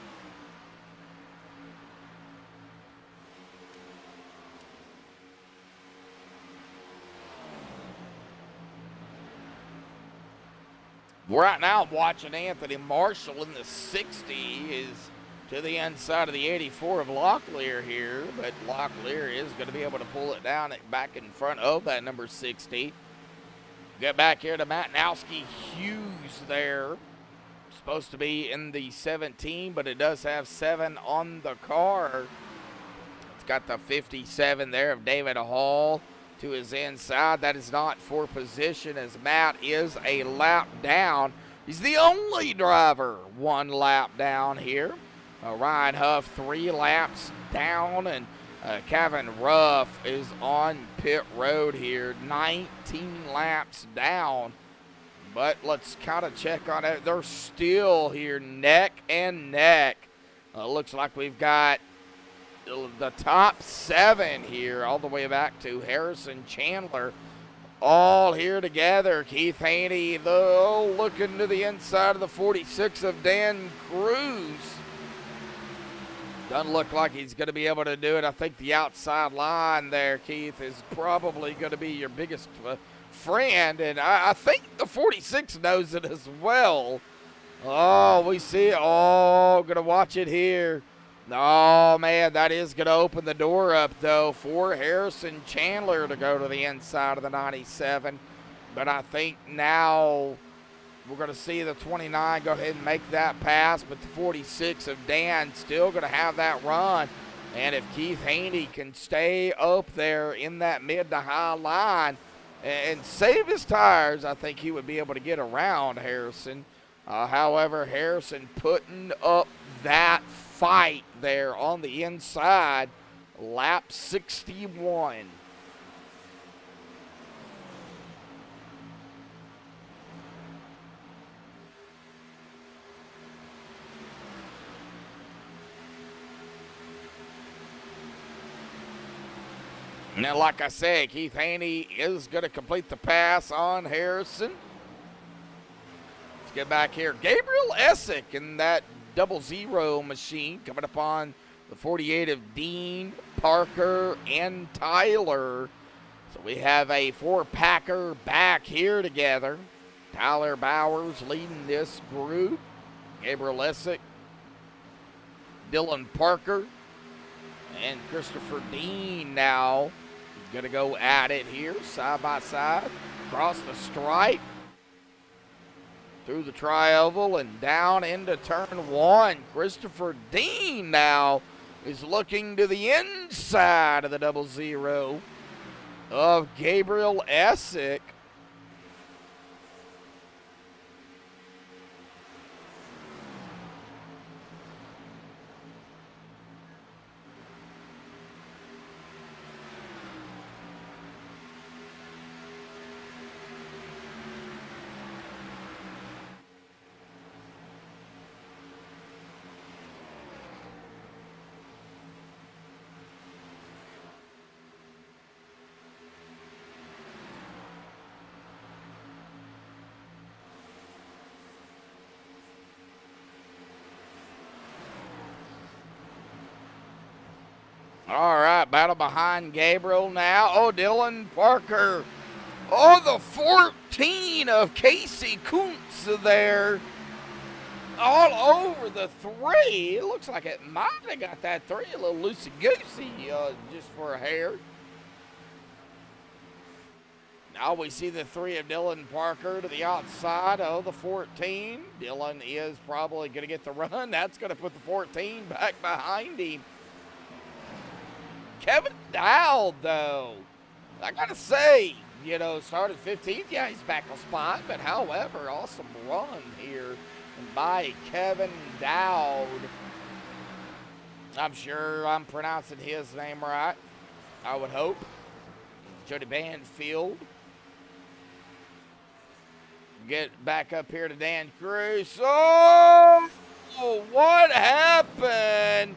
Right now, I'm watching Anthony Marshall in the 60 is to the inside of the 84 of Locklear here, but Locklear is going to be able to pull it down back in front of that number 60. Get back here to Matnowski Hughes there. Supposed to be in the 17, but it does have 7 on the car. It's got the 57 there of David Hall to his inside. That is not for position, as Matt is a lap down. He's the only driver 1 lap down here. Ryan Huff 3 laps down, and Kevin Ruff is on pit road here, 19 laps down. But let's kind of check on it. They're still here neck and neck. Looks like we've got the top 7 here all the way back to Harrison Chandler. All here together. Keith Haney, though, looking to the inside of the 46 of Dan Cruz. Doesn't look like he's going to be able to do it. I think the outside line there, Keith, is probably going to be your biggest friend. And I think the 46 knows it as well. Oh, we see it. Oh, going to watch it here. Oh, man, that is going to open the door up, though, for Harrison Chandler to go to the inside of the 97. But I think now we're going to see the 29 go ahead and make that pass, but the 46 of Dan still going to have that run. And if Keith Haney can stay up there in that mid to high line and save his tires, I think he would be able to get around Harrison. However, Harrison putting up that fight there on the inside, lap 61. Now, like I said, Keith Haney is going to complete the pass on Harrison. Let's get back here. Gabriel Essick in that 00 machine coming up on the 48 of Dean, Parker, and Tyler. So we have a 4-packer back here together. Tyler Bowers leading this group. Gabriel Essick, Dylan Parker, and Christopher Dean now going to go at it here, side by side, across the stripe, through the tri-oval, and down into turn 1. Christopher Dean now is looking to the inside of the 00 of Gabriel Essick. All right, battle behind Gabriel now. Oh, Dylan Parker. Oh, the 14 of Casey Koontz there. All over the 3. It looks like it might have got that 3 a little loosey-goosey just for a hair. Now we see the 3 of Dylan Parker to the outside of the 14. Dylan is probably going to get the run. That's going to put the 14 back behind him. Kevin Dowd, though, I got to say, you know, started 15th. Yeah, he's back on spot, but however, awesome run here by Kevin Dowd. I'm sure I'm pronouncing his name right, I would hope. Jody Banfield. Get back up here to Dan Cruz. Oh, what happened?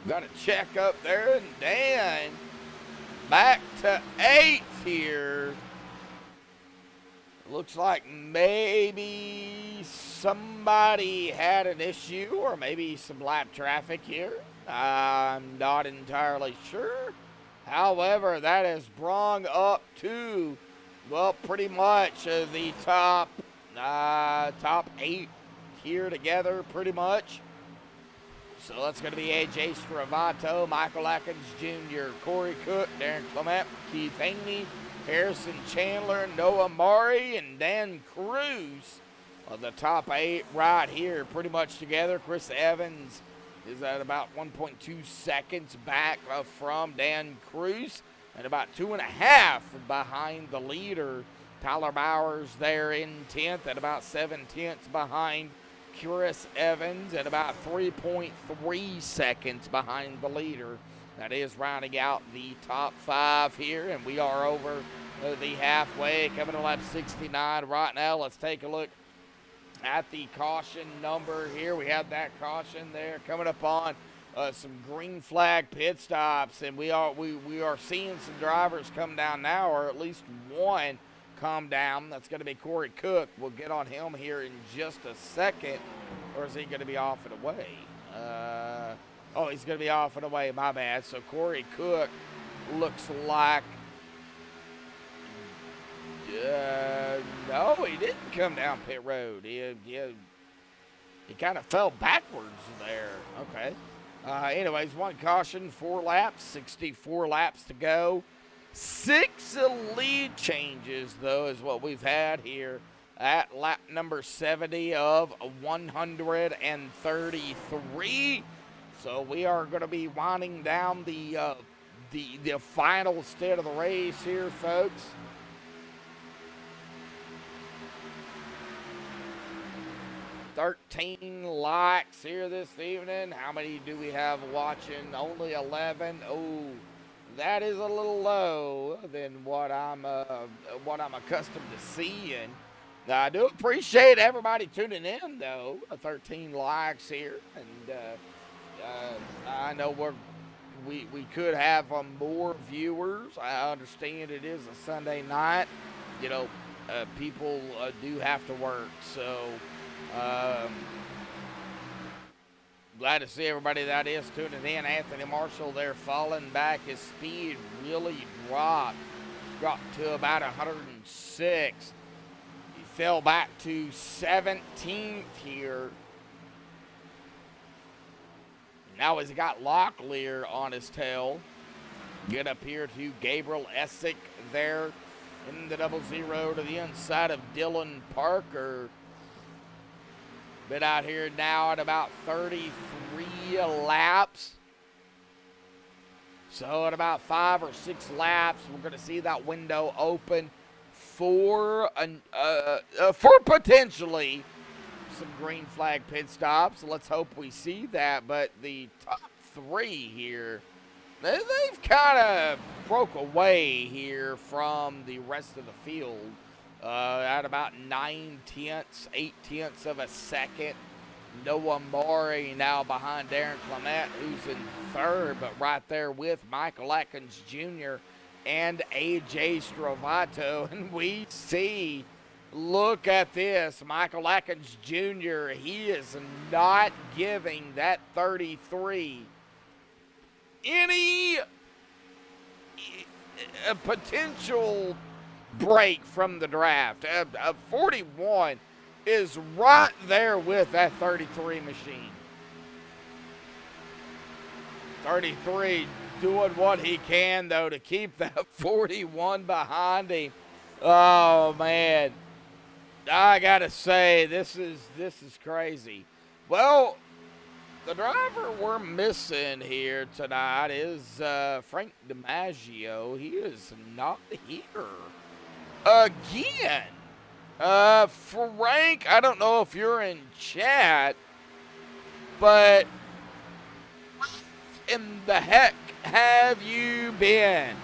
Got a check up there, and Dan back to 8th here. Looks like maybe somebody had an issue, or maybe some lap traffic here. I'm not entirely sure. However, that has brung up to, well, pretty much the top 8 here together, pretty much. So that's going to be A.J. Stravato, Michael Atkins Jr., Corey Cook, Darren Clement, Keith Haney, Harrison Chandler, Noah Murray, and Dan Cruz. The top 8 right here pretty much together. Chris Evans is at about 1.2 seconds back from Dan Cruz and about 2.5 behind the leader. Tyler Bowers there in 10th at about 7/10 behind Chris Evans and about 3.3 seconds behind the leader. That is rounding out the top 5 here, and we are over the halfway, coming to lap 69 right now. Let's take a look at the caution number here. We have that caution there coming up on some green flag pit stops, and we are seeing some drivers come down now, or at least one come down. That's going to be Corey Cook. We'll get on him here in just a second. Or is he going to be off and away? Oh, he's going to be off and away. My bad. So Corey Cook looks like... no, he didn't come down pit road. He kind of fell backwards there. Okay. Anyways, one caution, 4 laps, 64 laps to go. 6 lead changes, though, is what we've had here at lap number 70 of 133. So we are going to be winding down the final state of the race here, folks. $13 likes here this evening. How many do we have watching? Only 11. Oh, that is a little low than what I'm accustomed to seeing. Now, I do appreciate everybody tuning in, though. 13 likes here, and I know we could have more viewers. I understand it is a Sunday night. You know, people do have to work, so. Glad to see everybody that is tuning in. Anthony Marshall there falling back. His speed really dropped to about 106. He fell back to 17th here. Now he's got Locklear on his tail. Get up here to Gabriel Essick there in the 00 to the inside of Dylan Parker. Been out here now at about 33 laps. So at about 5 or 6 laps, we're going to see that window open for potentially some green flag pit stops. Let's hope we see that. But the top 3 here, they've kind of broke away here from the rest of the field. At about 8/10 of a second. Noah Murray now behind Darren Clement, who's in 3rd, but right there with Michael Atkins Jr. and A.J. Stravato. And we see, look at this, Michael Atkins Jr., he is not giving that 33 any potential break from the draft. 41 is right there with that 33 machine. 33 doing what he can, though, to keep that 41 behind him. Oh, man. I got to say, this is crazy. Well, the driver we're missing here tonight is Frank DiMaggio. He is not here. Again, Frank, I don't know if you're in chat, but what in the heck have you been?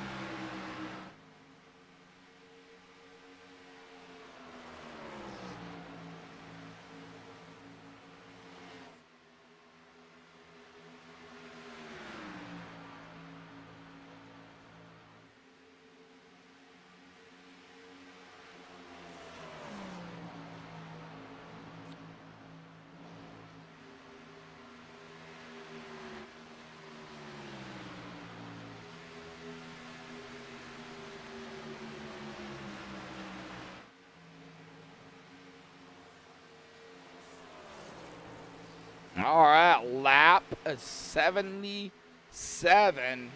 All right, lap 77.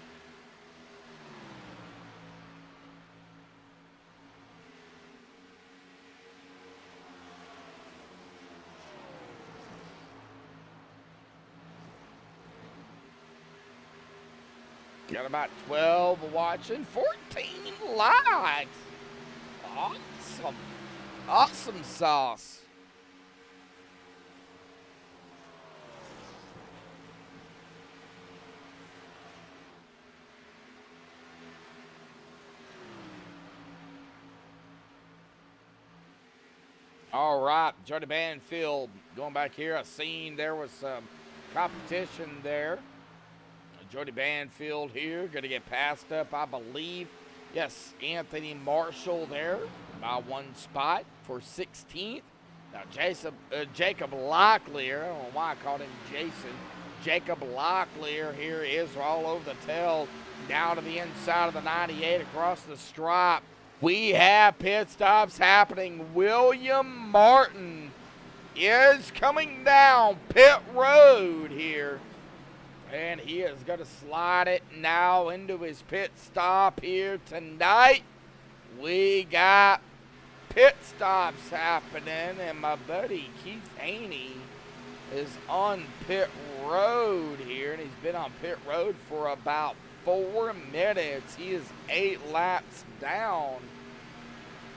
Got about 12 watching, 14 likes. Awesome. Awesome sauce. All right, Jody Banfield going back here. I seen there was some competition there. Jody Banfield here, going to get passed up, I believe. Yes, Anthony Marshall there by 1 spot for 16th. Now, Jacob Locklear, I don't know why I called him Jason. Jacob Locklear here is all over the tail, down to the inside of the 98 across the stripe. We have pit stops happening. William Martin is coming down pit road here. And he is going to slide it now into his pit stop here tonight. We got pit stops happening, and my buddy Keith Haney is on pit road here, and he's been on pit road for about 4 minutes. He is 8 laps down.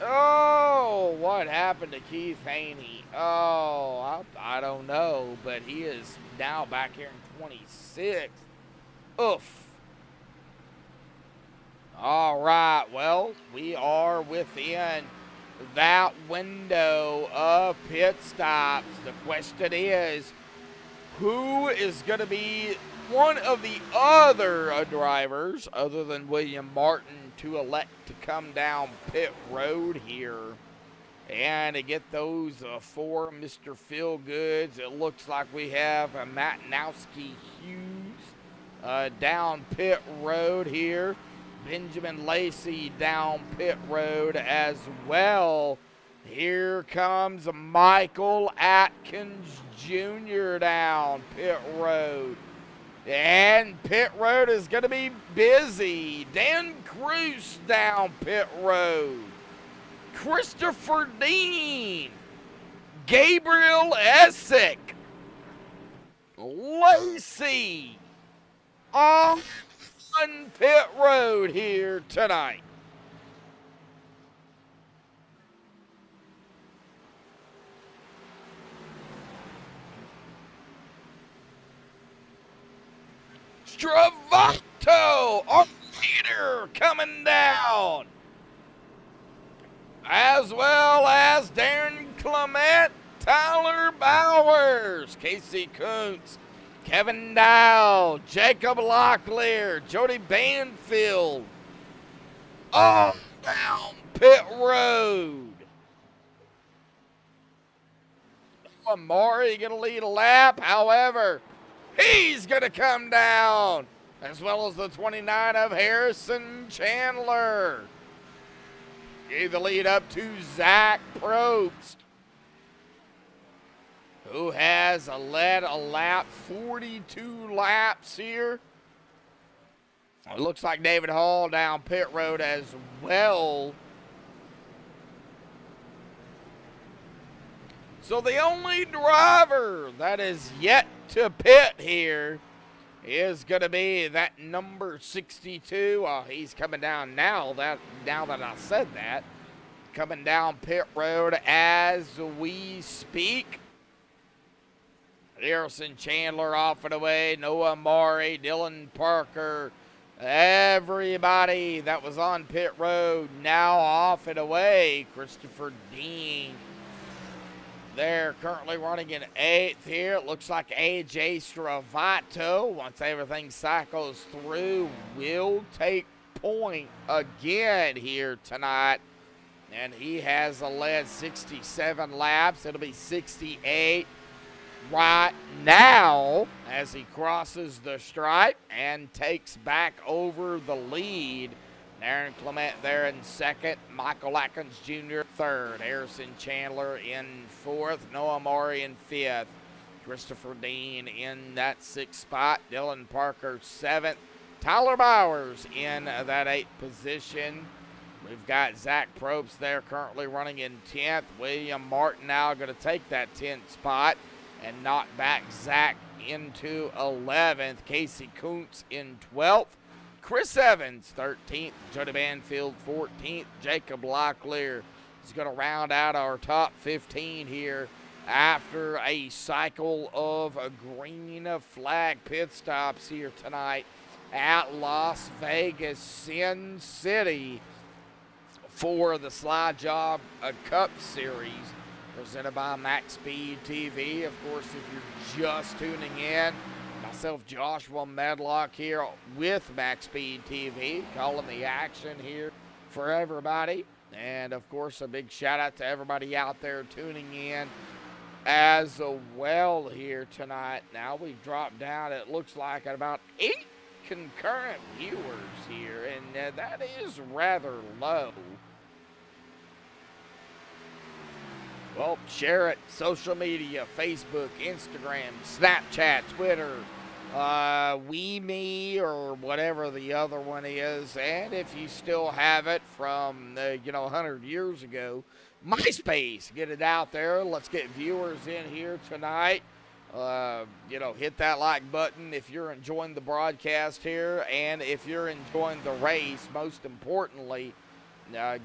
Oh, what happened to Keith Haney? Oh, I don't know, but he is now back here in 26. Oof. All right, well, we are within that window of pit stops. The question is, who is going to be one of the other drivers, other than William Martin, to elect to come down pit road here? And to get those 4 Mr. Feelgoods, it looks like we have Matt Nowski Hughes down pit road here. Benjamin Lacey down pit road as well. Here comes Michael Atkins Jr. down pit road. And pit road is going to be busy. Dan Cruz down pit road. Christopher Dean, Gabriel Essick, Lacey on pit road here tonight. Stravato on leader coming down, as well as Darren Clement, Tyler Bowers, Casey Koontz, Kevin Dow, Jacob Locklear, Jody Banfield, all down pit road. Amari going to lead a lap, however, he's going to come down, as well as the 29 of Harrison Chandler. Gave the lead up to Zach Probst, who has led a lap, 42 laps here. It looks like David Hall down pit road as well. So the only driver that is yet to pit here is going to be that number 62. He's coming down now that I said that. Coming down pit road as we speak. Harrison Chandler off and away. Noah Murray, Dylan Parker. Everybody that was on pit road now off and away. Christopher Dean. They're currently running in 8th here. It looks like AJ Stravato, once everything cycles through, will take point again here tonight. And he has led 67 laps. It'll be 68 right now as he crosses the stripe and takes back over the lead. Darren Clement there in 2nd, Michael Atkins Jr. 3rd, Harrison Chandler in 4th, Noah Murray in 5th. Christopher Dean in that 6th spot. Dylan Parker 7th. Tyler Bowers in that 8th position. We've got Zach Probst there currently running in 10th. William Martin now going to take that 10th spot and knock back Zach into 11th. Casey Koontz in 12th. Chris Evans 13th. Jody Banfield 14th. Jacob Locklear is going to round out our top 15 here after a cycle of green flag pit stops here tonight at Las Vegas Sin City for the Slide Job Cup Series presented by MaxSpeedTV. Of course, if you're just tuning in, myself, Joshua Medlock, here with MaxSpeedTV, calling the action here for everybody. And, of course, a big shout-out to everybody out there tuning in as well here tonight. Now we've dropped down, it looks like, at about 8 concurrent viewers here, and that is rather low. Well, share it. Social media, Facebook, Instagram, Snapchat, Twitter, WeMe, or whatever the other one is. And if you still have it from, 100 years ago, MySpace. Get it out there. Let's get viewers in here tonight. Hit that like button if you're enjoying the broadcast here. And if you're enjoying the race, most importantly,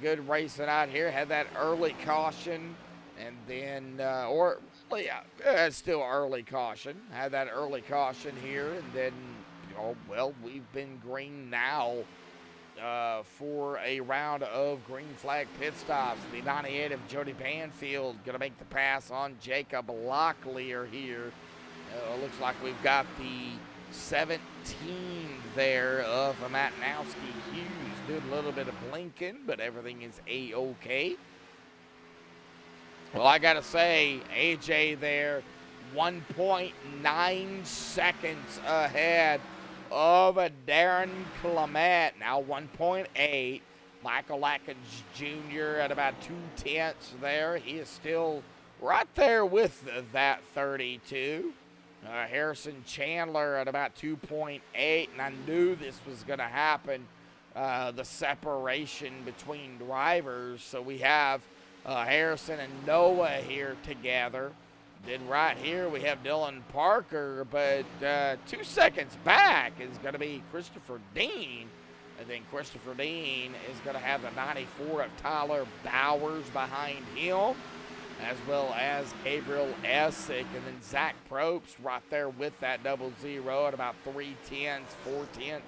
good racing out here. Had that early caution. And then, it's still early caution. Had that early caution here, and then, we've been green now for a round of green flag pit stops. The 98 of Jody Banfield going to make the pass on Jacob Locklear here. Looks like we've got the 17 there of Matanowski Hughes. Doing a little bit of blinking, but everything is A-OK. Well, I got to say, AJ there, 1.9 seconds ahead of Darren Clement. Now 1.8. Michael Atkins Jr. at about 2/10 there. He is still right there with that 32. Harrison Chandler at about 2.8, and I knew this was going to happen, the separation between drivers. So we have Harrison and Noah here together. Then right here we have Dylan Parker, but 2 seconds back is going to be Christopher Dean. And then Christopher Dean is going to have the 94 of Tyler Bowers behind him, as well as Gabriel Essick. And then Zach Probst right there with that 00 at about 3/10, 4/10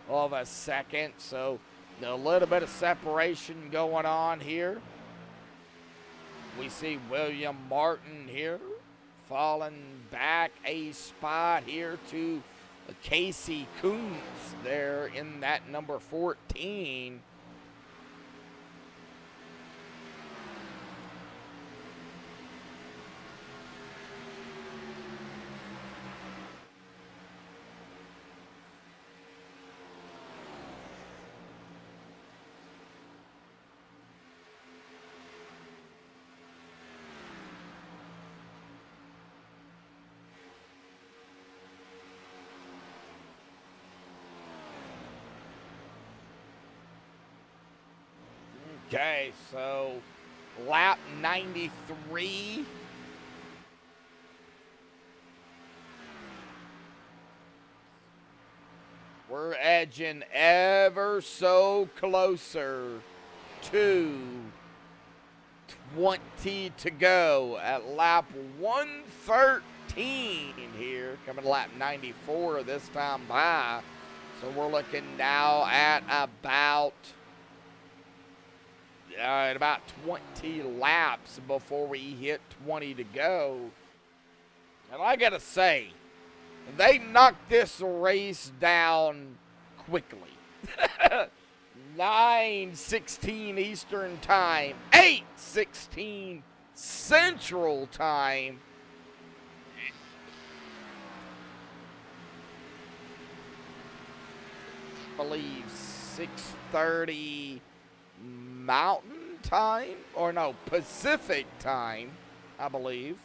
of a second. So a little bit of separation going on here. We see William Martin here falling back a spot here to Casey Koontz there in that number 14. Okay, so lap 93. We're edging ever so closer to 20 to go at lap 113 here, coming to lap 94 this time by. So we're looking now at about 20 laps before we hit 20 to go. And I gotta say, they knocked this race down quickly. 9:16 Eastern Time, 8:16 Central Time. I believe 6:30 Mountain Time, or no, Pacific Time, I believe.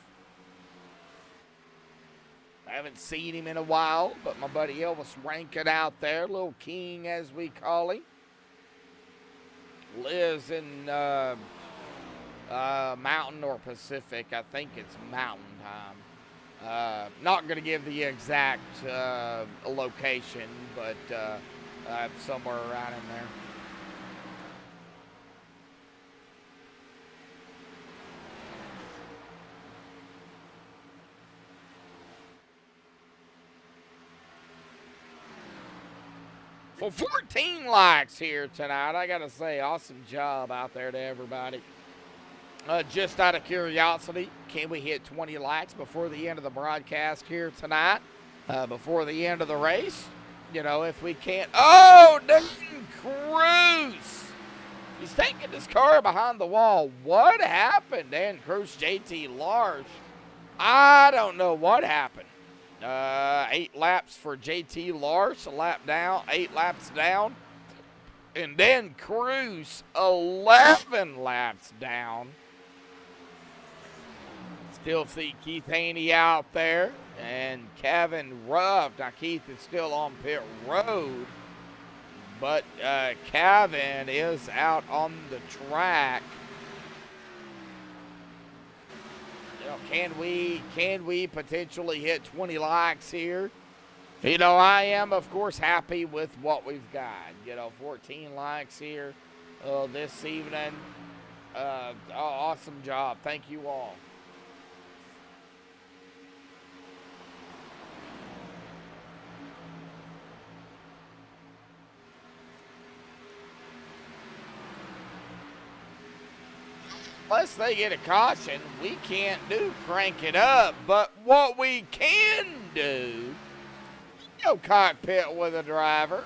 I haven't seen him in a while, but my buddy Elvis Rankin out there, little king as we call him, lives in Mountain or Pacific. I think it's Mountain time. Not going to give the exact location, but somewhere around in there. Well, 14 likes here tonight. I got to say, awesome job out there to everybody. Just out of curiosity, can we hit 20 likes before the end of the broadcast here tonight? Before the end of the race? You know, if we can't. Oh, Dean Cruz! He's taking his car behind the wall. What happened? Dan Cruz, JT Large. I don't know what happened. 8 laps for JT Lars, a lap down, 8 laps down. And then Cruz, 11 laps down. Still see Keith Haney out there and Kevin Ruff. Now, Keith is still on pit road, but Kevin is out on the track. You know, can we potentially hit 20 likes here? You know, I am, of course, happy with what we've got. You know, 14 likes here this evening. Awesome job. Thank you all. Unless they get a caution, we can't do crank it up. But what we can do, go cockpit with a driver.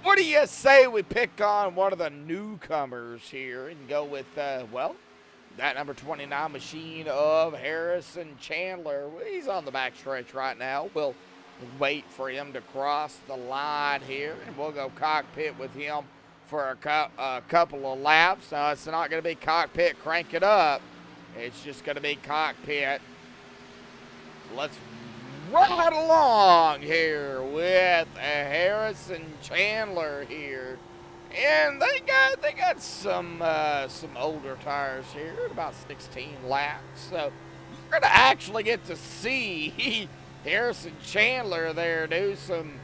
What do you say we pick on one of the newcomers here and go with, well, that number 29 machine of Harrison Chandler. He's on the backstretch right now. We'll wait for him to cross the line here, and we'll go cockpit with him for a couple of laps. Now, it's not going to be cockpit crank it up. It's just going to be cockpit. Let's ride along here with Harrison Chandler here. And they got some older tires here at about 16 laps. So you're going to actually get to see Harrison Chandler there do some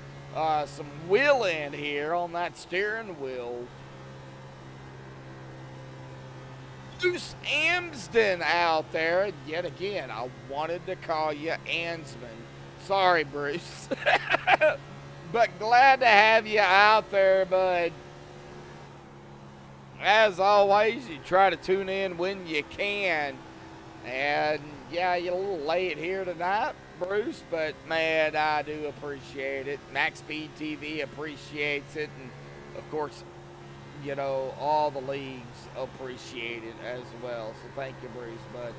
wheeling here on that steering wheel. Bruce Amsden out there. Yet again, I wanted to call you Ansman. Sorry, Bruce. But glad to have you out there, bud. As always, you try to tune in when you can. And, yeah, you're a little late here tonight, Bruce, but, man, I do appreciate it. MaxSpeedTV appreciates it. And, of course, you know, all the leagues appreciate it as well. So thank you, Bruce, bud.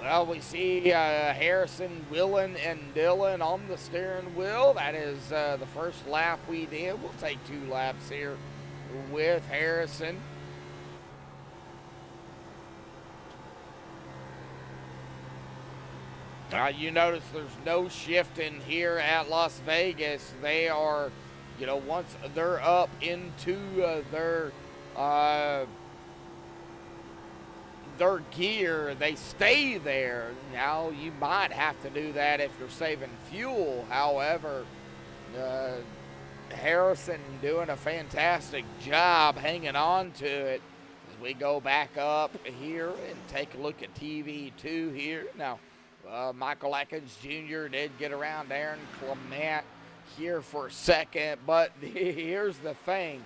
Well, we see Harrison, Willen, and Dylan on the steering wheel. That is the first lap we did. We'll take 2 laps here with Harrison. You notice there's no shifting here at Las Vegas. They are, you know, once they're up into their gear, they stay there. Now, you might have to do that if you're saving fuel. However, Harrison doing a fantastic job hanging on to it as we go back up here and take a look at TV2 here. Now, Michael Atkins Jr. did get around Aaron Clement here for a second, but here's the thing.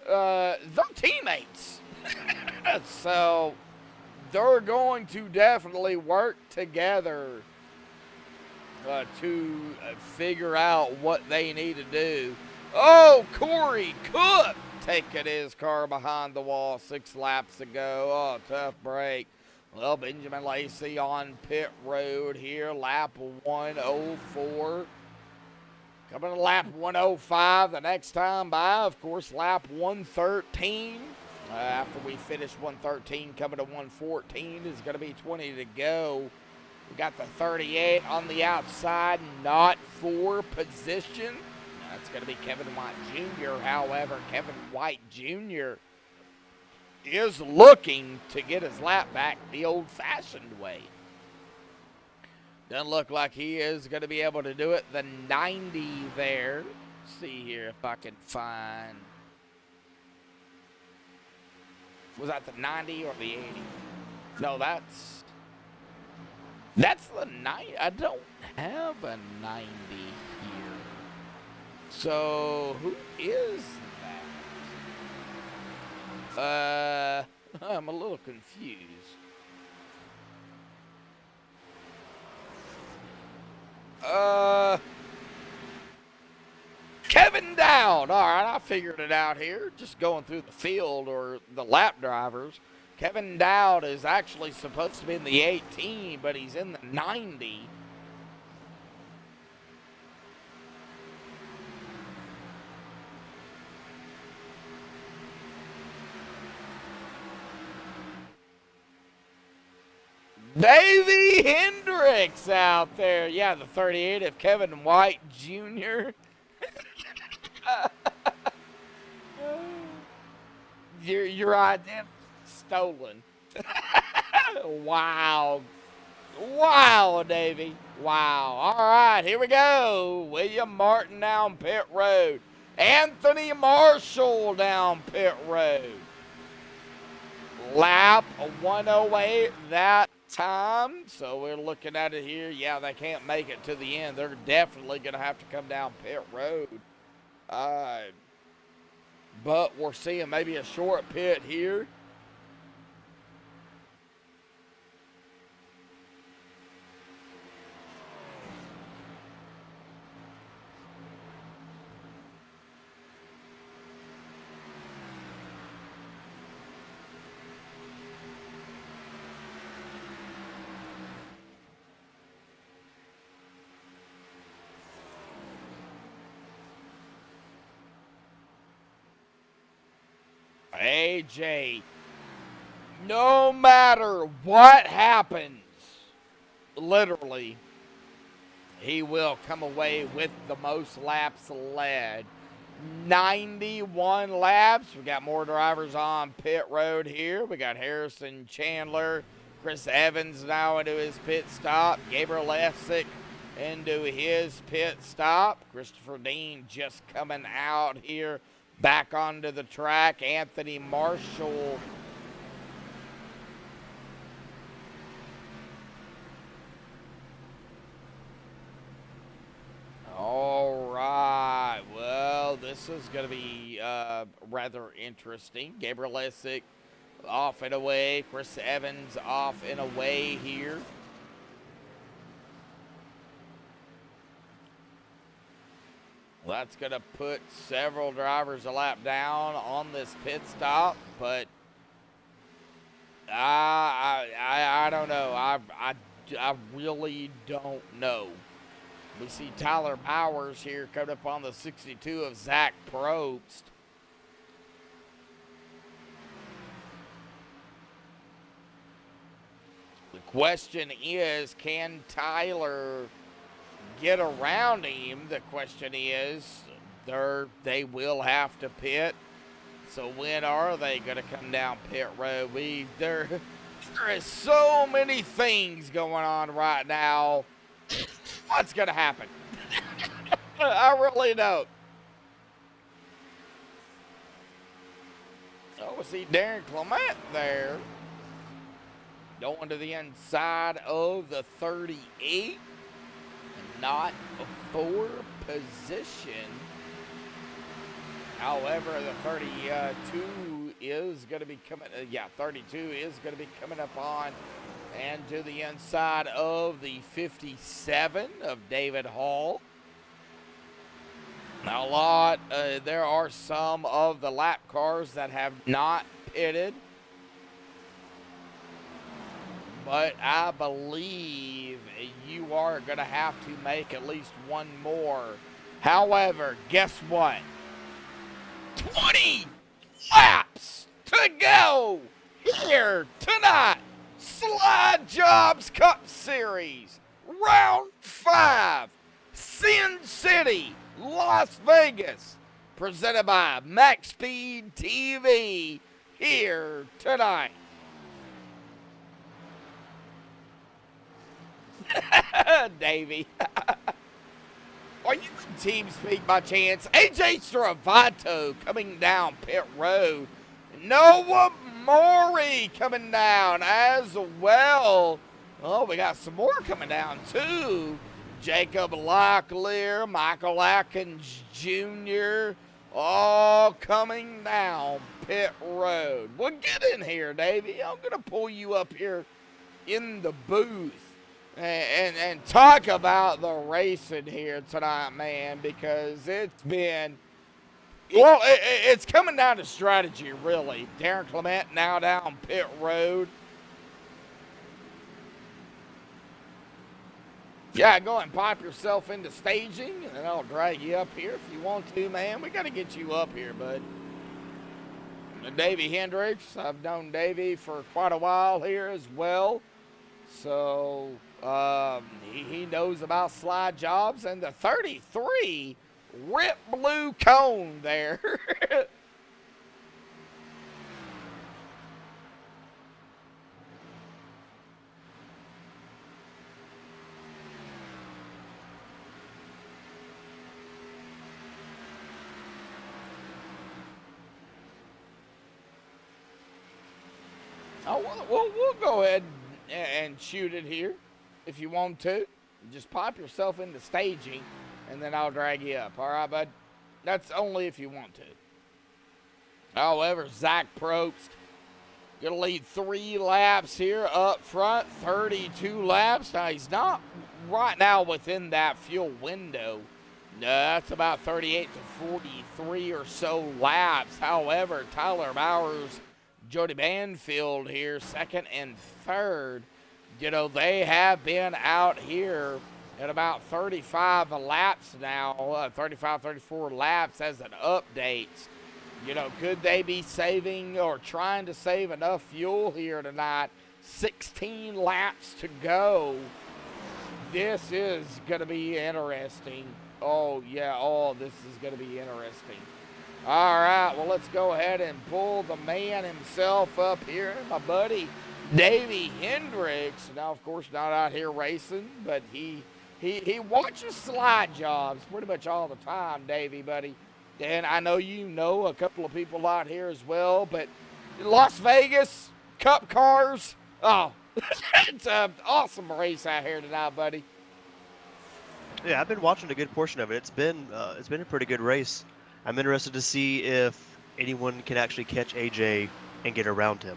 They're teammates. So they're going to definitely work together to figure out what they need to do. Oh, Corey Cook taking his car behind the wall 6 laps ago. Oh, tough break. Well, Benjamin Lacey on pit road here, lap 104. Coming to lap 105 the next time by, of course, lap 113. After we finish 113, coming to 114 is going to be 20 to go. We got the 38 on the outside, not for position. That's going to be Kevin White Jr. However, Kevin White Jr. is looking to get his lap back the old-fashioned way. Doesn't look like he is going to be able to do it. The 90 there. Let's see here if I can find. Was that the 90 or the 80? No, that's the 90. I don't have a 90 here. So who is that? I'm a little confused. Kevin Dowd. All right, I figured it out here. Just going through the field or the lap drivers. Kevin Dowd is actually supposed to be in the 18, but he's in the 90. Davey Hendricks out there. Yeah, the 38 of Kevin White Jr. Your identity stolen. Wow. Wow, Davey. Wow. All right, here we go. William Martin down pit road. Anthony Marshall down pit road. Lap 108 that time. So we're looking at it here. Yeah, they can't make it to the end. They're definitely going to have to come down pit road. But we're seeing maybe a short pit here. AJ, no matter what happens, literally, he will come away with the most laps led. 91 laps. We got more drivers on pit road here. We got Harrison Chandler, Chris Evans now into his pit stop. Gabriel Lessick into his pit stop. Christopher Dean just coming out here. Back onto the track, Anthony Marshall. All right, well, this is going to be rather interesting. Gabriel Lessick off and away. Chris Evans off and away here. Well, that's going to put several drivers a lap down on this pit stop, but I don't know. I really don't know. We see Tyler Bowers here coming up on the 62 of Zach Probst. The question is, can Tyler get around him? The question is, they will have to pit. So when are they going to come down pit road? There is so many things going on right now. What's going to happen? I really don't. Oh, we see Darren Clement there. Going to the inside of the 38. Not for position. However, the 32 is going to be coming. 32 is going to be coming up on and to the inside of the 57 of David Hall. Now, there are some of the lap cars that have not pitted. But I believe you are going to have to make at least one more. However, guess what? 20 laps to go here tonight. Slide Jobs Cup Series, Round 5, Sin City, Las Vegas, presented by MaxSpeedTV here tonight. Davey. Are you in TeamSpeak by chance? AJ Stravato coming down pit road. Noah Maury coming down as well. Oh, we got some more coming down too. Jacob Locklear, Michael Atkins Jr. all coming down pit road. Well, get in here, Davey. I'm going to pull you up here in the booth and talk about the racing here tonight, man, because it's been, well, it's coming down to strategy, really. Darren Clement now down pit road. Yeah, go and pop yourself into staging, and I'll drag you up here if you want to, man. We got to get you up here, bud. Davey Hendricks, I've known Davey for quite a while here as well. So he knows about slide jobs, and the 33 Rip Blue Cone there. Oh, we'll go ahead and shoot it here if you want to. Just pop yourself into staging, and then I'll drag you up. All right, bud? That's only if you want to. However, Zach Probst going to lead 3 laps here up front, 32 laps. Now, he's not right now within that fuel window. No, that's about 38 to 43 or so laps. However, Tyler Bowers, Jody Banfield here, second and third. You know, they have been out here at about 35 laps now, 35, 34 laps as an update. You know, could they be saving or trying to save enough fuel here tonight? 16 laps to go. This is going to be interesting. Oh, yeah, this is going to be interesting. All right, well, let's go ahead and pull the man himself up here, my buddy Davey Hendricks. Now, of course, not out here racing, but he watches slide jobs pretty much all the time, Davey, buddy. And I know you know a couple of people out here as well, but Las Vegas, Cup cars, oh, it's an awesome race out here tonight, buddy. Yeah, I've been watching a good portion of it. It's been a pretty good race. I'm interested to see if anyone can actually catch AJ and get around him.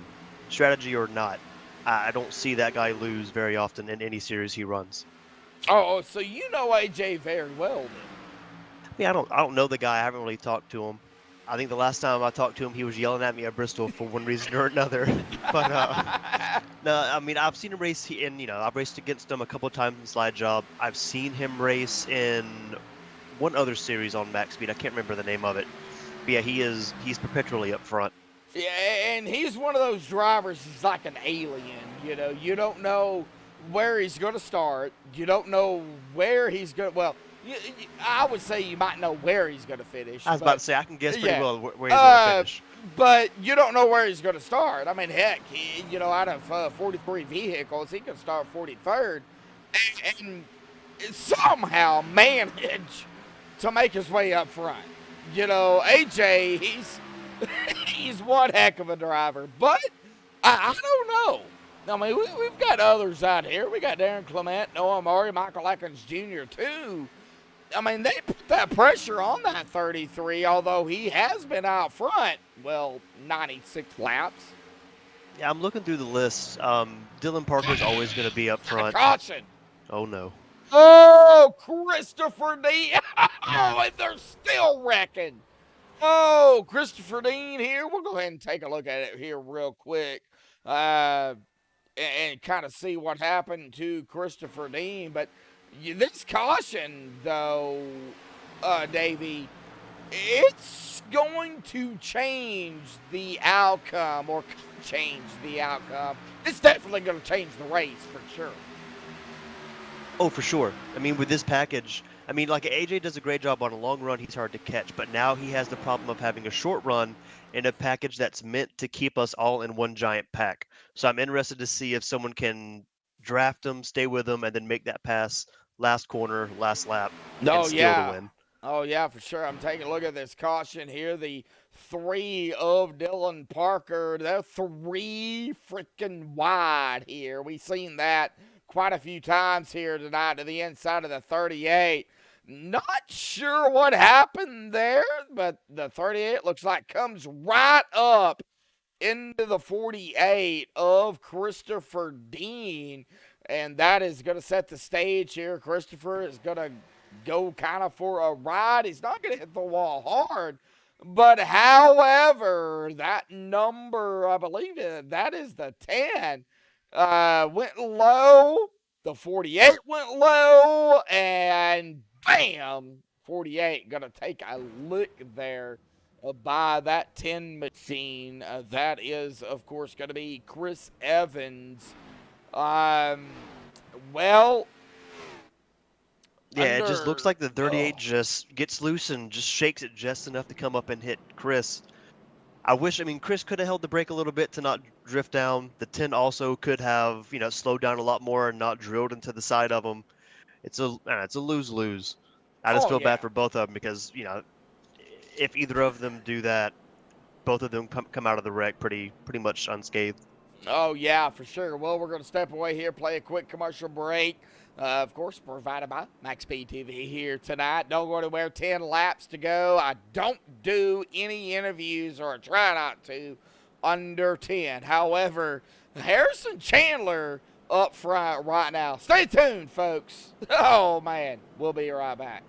Strategy or not, I don't see that guy lose very often in any series he runs. Oh, so you know AJ very well then? Yeah, I don't know the guy. I haven't really talked to him. I think the last time I talked to him, he was yelling at me at Bristol for one reason or another. But no, I mean, I've seen him race, and I've raced against him a couple of times in Slide Job. I've seen him race in one other series on Max Speed. I can't remember the name of it. But yeah, he's perpetually up front. Yeah, and he's one of those drivers. He's like an alien. You don't know where he's going to start. You don't know where he's going. Well, I would say you might know where he's going to finish. I was about to say I can guess pretty well where he's going to finish. But you don't know where he's going to start. I mean, heck, out of 43 vehicles, he could start 43rd and somehow manage to make his way up front. AJ, he's one heck of a driver, but I don't know. I mean, we've got others out here. We got Darren Clement, Noah Maury, Michael Atkins Jr. too. I mean, they put that pressure on that 33, although he has been out front, 96 laps. Yeah, I'm looking through the list. Dylan Parker's always going to be up front. Caution. Oh, no. Oh, Christopher Dean. Oh, and they're still wrecking. Oh, Christopher Dean here. We'll go ahead and take a look at it here real quick and kind of see what happened to Christopher Dean. But this caution, though, Davey, it's going to change the outcome, or change the outcome. It's definitely going to change the race for sure. Oh, for sure. I mean, with this package, I mean, like AJ does a great job on a long run. He's hard to catch, but now he has the problem of having a short run in a package that's meant to keep us all in one giant pack. So I'm interested to see if someone can draft him, stay with him, and then make that pass last corner, last lap, and steal the win. Oh, yeah, for sure. I'm taking a look at this caution here. The 3 of Dylan Parker. They're 3 freaking wide here. We've seen that quite a few times here tonight to the inside of the 38. Not sure what happened there, but the 38 looks like comes right up into the 48 of Christopher Dean. And that is going to set the stage here. Christopher is going to go kind of for a ride. He's not going to hit the wall hard. But however, that number, I believe that is the 10, went low. The 48 went low. And bam, 48 going to take a lick there by that 10 machine. That is, of course, going to be Chris Evans. Well, yeah, it just looks like the 38 just gets loose and just shakes it just enough to come up and hit Chris. I mean, Chris could have held the brake a little bit to not drift down. The 10 also could have, slowed down a lot more and not drilled into the side of him. It's a lose-lose. I just feel bad for both of them because, if either of them do that, both of them come out of the wreck pretty much unscathed. Oh, yeah, for sure. Well, we're going to step away here, play a quick commercial break. Of course, provided by MaxSpeedTV here tonight. Don't go anywhere. 10 laps to go. I don't do any interviews, or I try not to, under 10. However, Harrison Chandler up front right now. Stay tuned, folks. Oh, man. We'll be right back.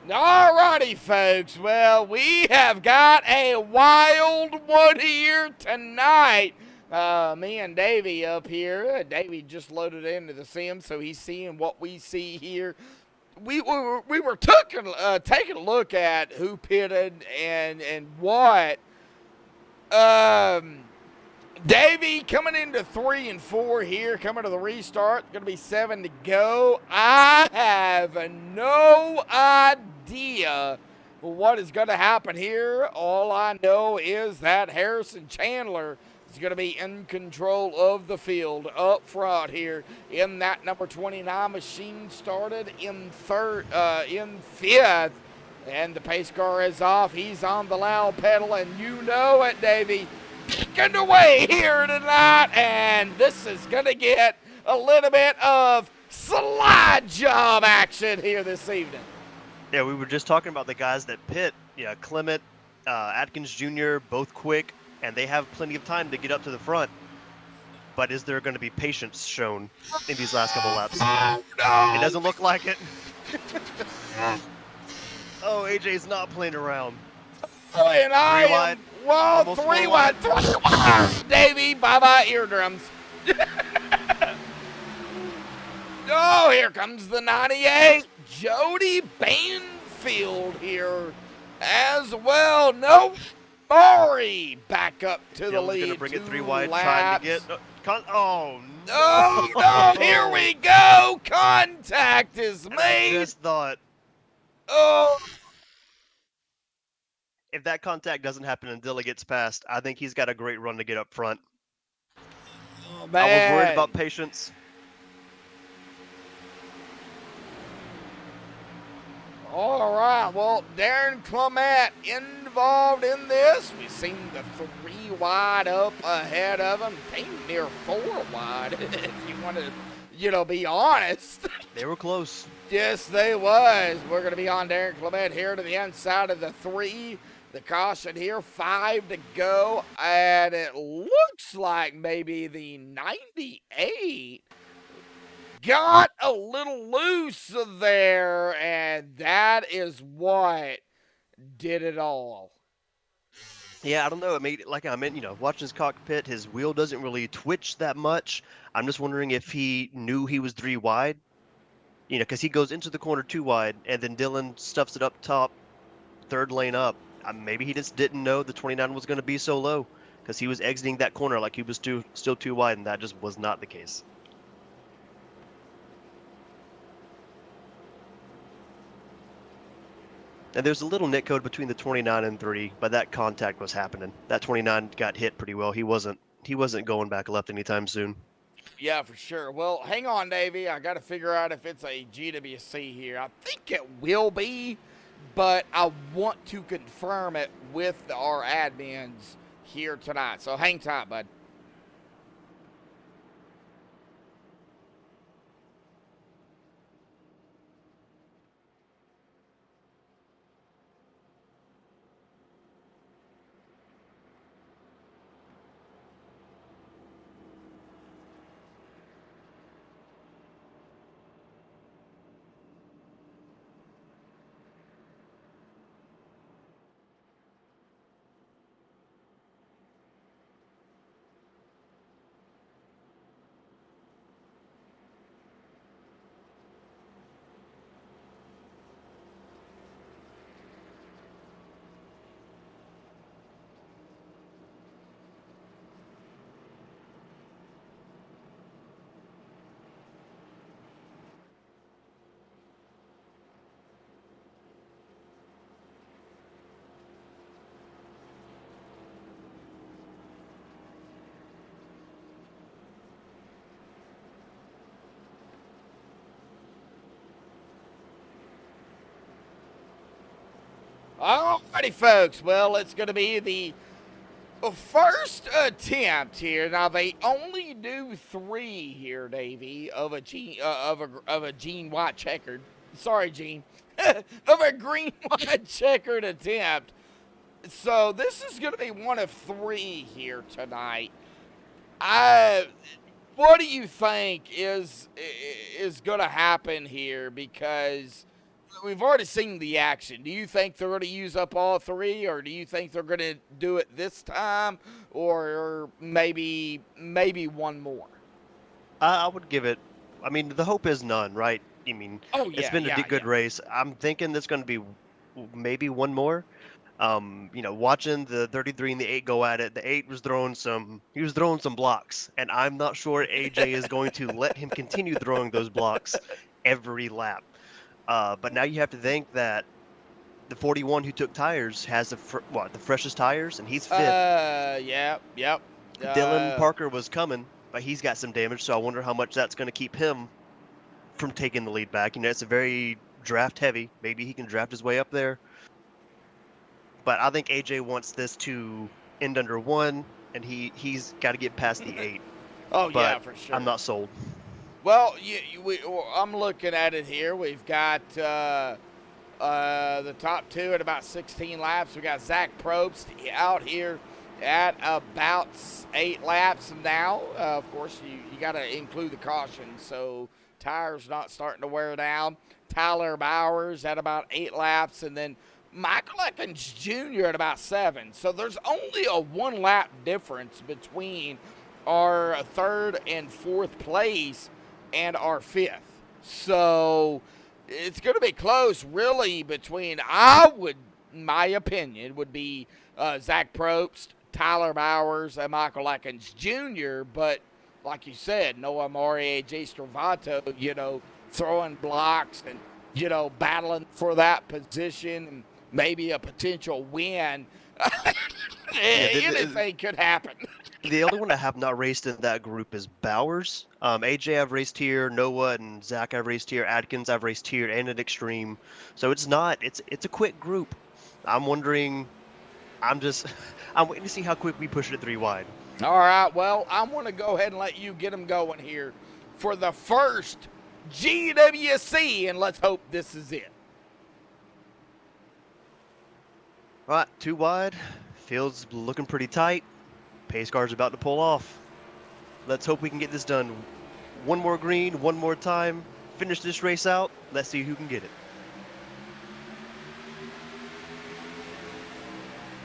Alrighty, folks. Well, we have got a wild one here tonight. Me and Davey up here. Davey just loaded into the sim, so he's seeing what we see here. We were taking a look at who pitted and what. Davey coming into 3 and 4 here, coming to the restart. Going to be 7 to go. I have no idea what is going to happen here. All I know is that Harrison Chandler is going to be in control of the field up front here in that number 29 machine. Started in 5th, and the pace car is off. He's on the loud pedal, and you know it, Davey. Kicking away here tonight, and this is going to get a little bit of slide job action here this evening. Yeah, we were just talking about the guys that pit. Yeah, Clement, Atkins Jr., both quick, and they have plenty of time to get up to the front. But is there going to be patience shown in these last couple laps? Oh, no. It doesn't look like it. Oh, AJ's not playing around. And I am, wide. well, Almost 3 4 wide. 3 wide. Davey, bye-bye eardrums. Oh, here comes the 98. Jody Banfield here as well. No, Maury back up to the lead. Going to bring it 3 wide, laps. trying to get. Oh, no. Oh, no, here we go. Contact is I made. just thought, Oh, if that contact doesn't happen and Dilla gets past, I think he's got a great run to get up front. man. I was worried about patience. All right, well, Darren Clement involved in this. We've seen the 3 wide up ahead of him. Came near 4 wide, if you want to, be honest. They were close. Yes, they was. We're going to be on Darren Clement here to the inside of the 3. The caution here, 5 to go. And it looks like maybe the 98 got a little loose there, and that is what did it all. Yeah, I don't know. I mean, like I meant, watching his cockpit, his wheel doesn't really twitch that much. I'm just wondering if he knew he was 3 wide. Because he goes into the corner 2 wide, and then Dylan stuffs it up top, 3rd lane up. Maybe he just didn't know the 29 was going to be so low, because he was exiting that corner like he was still 2 wide, and that just was not the case. And there's a little nit code between the 29 and 3, but that contact was happening. That 29 got hit pretty well. He wasn't going back left anytime soon. Yeah, for sure. Well, hang on, Davey. I got to figure out if it's a GWC here. I think it will be, but I want to confirm it with our admins here tonight. So hang tight, bud. Alrighty, folks. Well, it's going to be the first attempt here. Now they only do 3 here, Davey, of a Gene White checkered. Sorry, Gene, of a green white checkered attempt. So this is going to be one of 3 here tonight. What do you think is going to happen here? Because we've already seen the action. Do you think they're going to use up all three, or do you think they're going to do it this time, or maybe one more? I would give it. I mean, the hope is none, right? I mean, Oh it's yeah, been a good race. I'm thinking there's going to be maybe one more. Watching the 33 and the 8 go at it, the 8 was throwing some. He was throwing some blocks, and I'm not sure AJ is going to let him continue throwing those blocks every lap. But now you have to think that the 41 who took tires has the freshest tires, and he's fifth. Yep. Dylan Parker was coming, but he's got some damage, so I wonder how much that's going to keep him from taking the lead back. It's a very draft heavy. Maybe he can draft his way up there. But I think AJ wants this to end under 1, and he's got to get past the 8. Oh But yeah, for sure. I'm not sold. Well, I'm looking at it here. We've got the top 2 at about 16 laps. We got Zach Probst out here at about 8 laps now. Of course, you got to include the caution, so tires not starting to wear down. Tyler Bowers at about 8 laps, and then Michael Ekins Jr. at about 7. So there's only a 1 lap difference between our 3rd and 4th place and our 5th. So it's going to be close, really, between, my opinion, would be Zach Probst, Tyler Bowers, and Michael Ekins Jr., but like you said, Noah Amore, AJ Stravato, throwing blocks and, battling for that position and maybe a potential win. Anything could happen. The only one I have not raced in that group is Bowers. AJ I've raced here, Noah and Zach I've raced here, Adkins I've raced here, and at Extreme. So it's a quick group. I'm wondering, I'm waiting to see how quick we push it 3 wide. All right, well, I'm going to go ahead and let you get them going here for the first GWC, and let's hope this is it. All right, 2 wide. Field's looking pretty tight. Pace car's about to pull off. Let's hope we can get this done. 1 more green, 1 more time. Finish this race out. Let's see who can get it.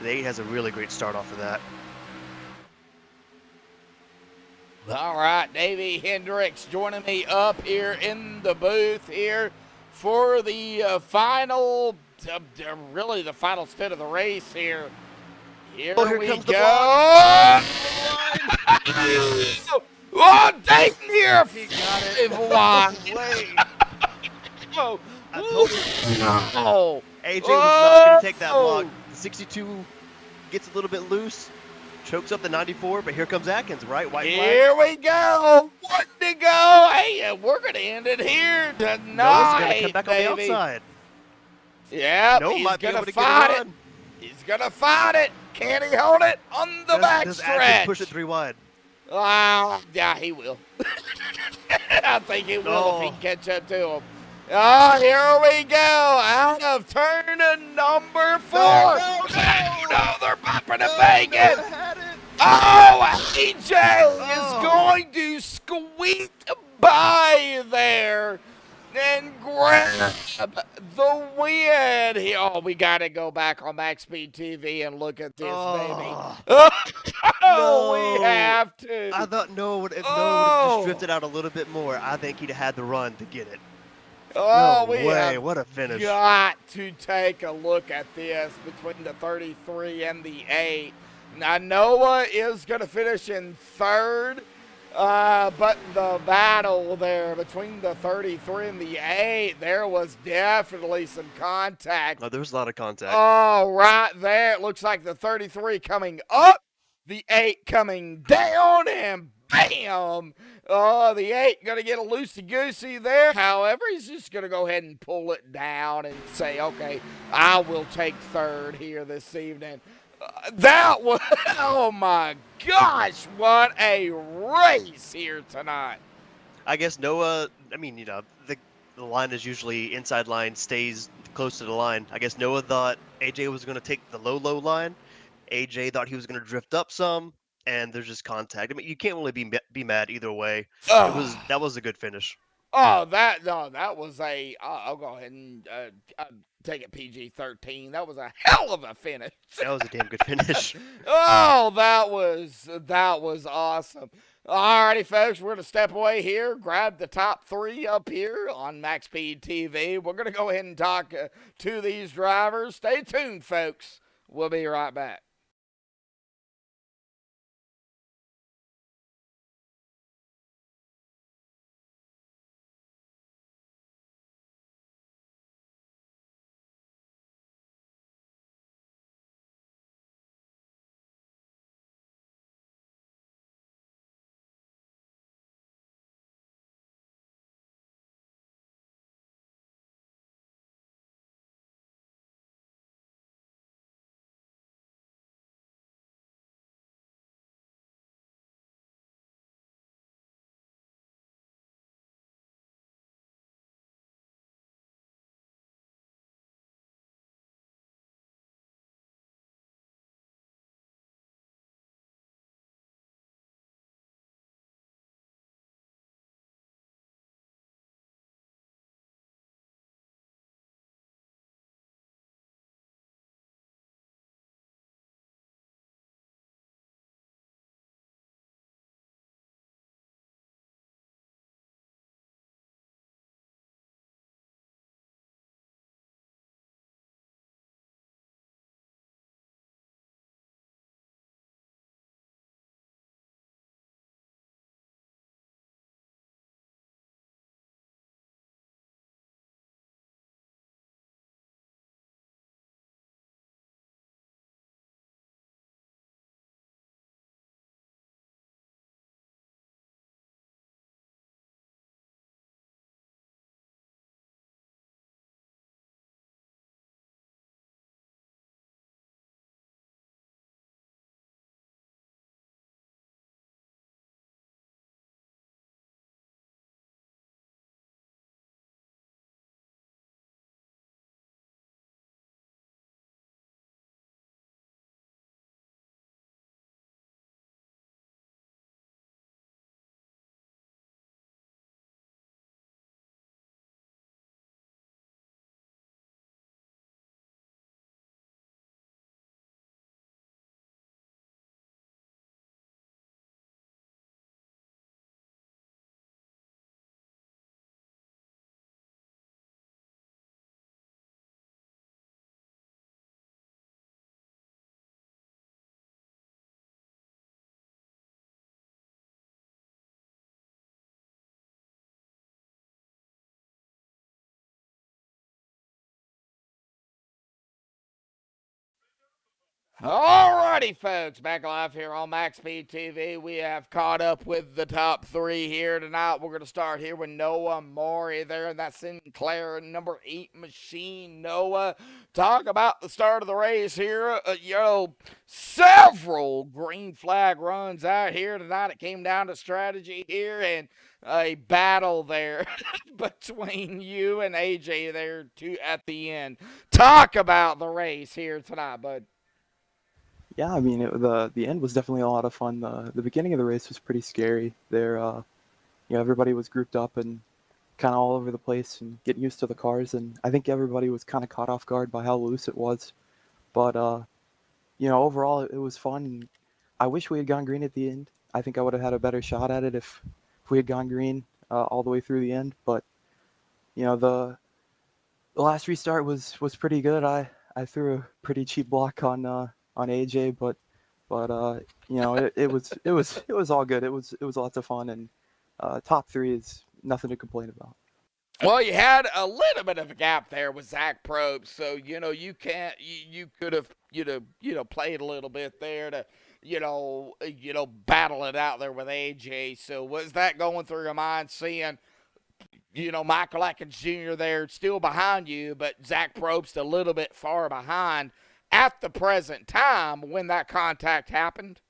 The 8 has a really great start off of that. All right, Davey Hendricks joining me up here in the booth here for the final, really the final stint of the race here. Here we comes go. the block. Oh, Dayton here. He got it. Oh, I told you. oh. AJ was not going to take that block. The 62 gets a little bit loose, chokes up the 94, but here comes Atkins, right? White flag. Here we go. 1 to go. Hey, we're going to end it here tonight. Noah's going to come back baby. on the outside. Yep, Noah he's might be going able to to get a fight it. run. He's going to fight it. Can he hold it on the Does Atkins backstretch? push it 3 wide? Yeah, he will. I think he will if he can catch up to him. Oh, here we go. Out of turn number 4. No, they're bumping and banging. Oh, AJ is going to squeak by there and grab the win. We got to go back on MaxSpeedTV and look at this, baby. No. We have to. I thought if Noah would have just drifted out a little bit more, I think he'd have had the run to get it. Oh, No we way, have what a finish. got to take a look at this between the 33 and the 8. Now, Noah is going to finish in 3rd, but the battle there between the 33 and the 8, there was definitely some contact. Oh, there was a lot of contact. Oh, right there. It looks like the 33 coming up, the 8 coming down, and bam! Oh, the 8 going to get a loosey-goosey there. However, he's just going to go ahead and pull it down and say, okay, I will take 3rd here this evening. That was, oh my gosh, what a race here tonight. I guess Noah, the line is usually inside line, stays close to the line. I guess Noah thought AJ was going to take the low line. AJ thought he was going to drift up some, and there's just contact. I mean, you can't really be mad either way. That was a good finish. Oh, that was a. I'll go ahead and take it PG-13. That was a hell of a finish. That was a damn good finish. Oh, that was awesome. Alrighty, folks, we're gonna step away here, grab the top 3 up here on MaxSpeedTV. We're gonna go ahead and talk to these drivers. Stay tuned, folks. We'll be right back. Alrighty, folks, back live here on MaxSpeedTV. We have caught up with the top 3 here tonight. We're going to start here with Noah Maury there, and that's Sinclair, number 8 machine. Noah, talk about the start of the race here. Several green flag runs out here tonight. It came down to strategy here and a battle there between you and AJ there at the end. Talk about the race here tonight, bud. Yeah, I mean, the end was definitely a lot of fun. The beginning of the race was pretty scary. There, everybody was grouped up and kind of all over the place and getting used to the cars. And I think everybody was kind of caught off guard by how loose it was. But overall, it was fun. I wish we had gone green at the end. I think I would have had a better shot at it if we had gone green all the way through the end. But the last restart was pretty good. I threw a pretty cheap block on AJ, but it was all good. It was lots of fun, and top 3 is nothing to complain about. Well, you had a little bit of a gap there with Zach Probst, so you could have played a little bit there to battle it out there with AJ. So was that going through your mind, seeing Michael Atkins Jr. there still behind you, but Zach Probst a little bit far behind at the present time when that contact happened?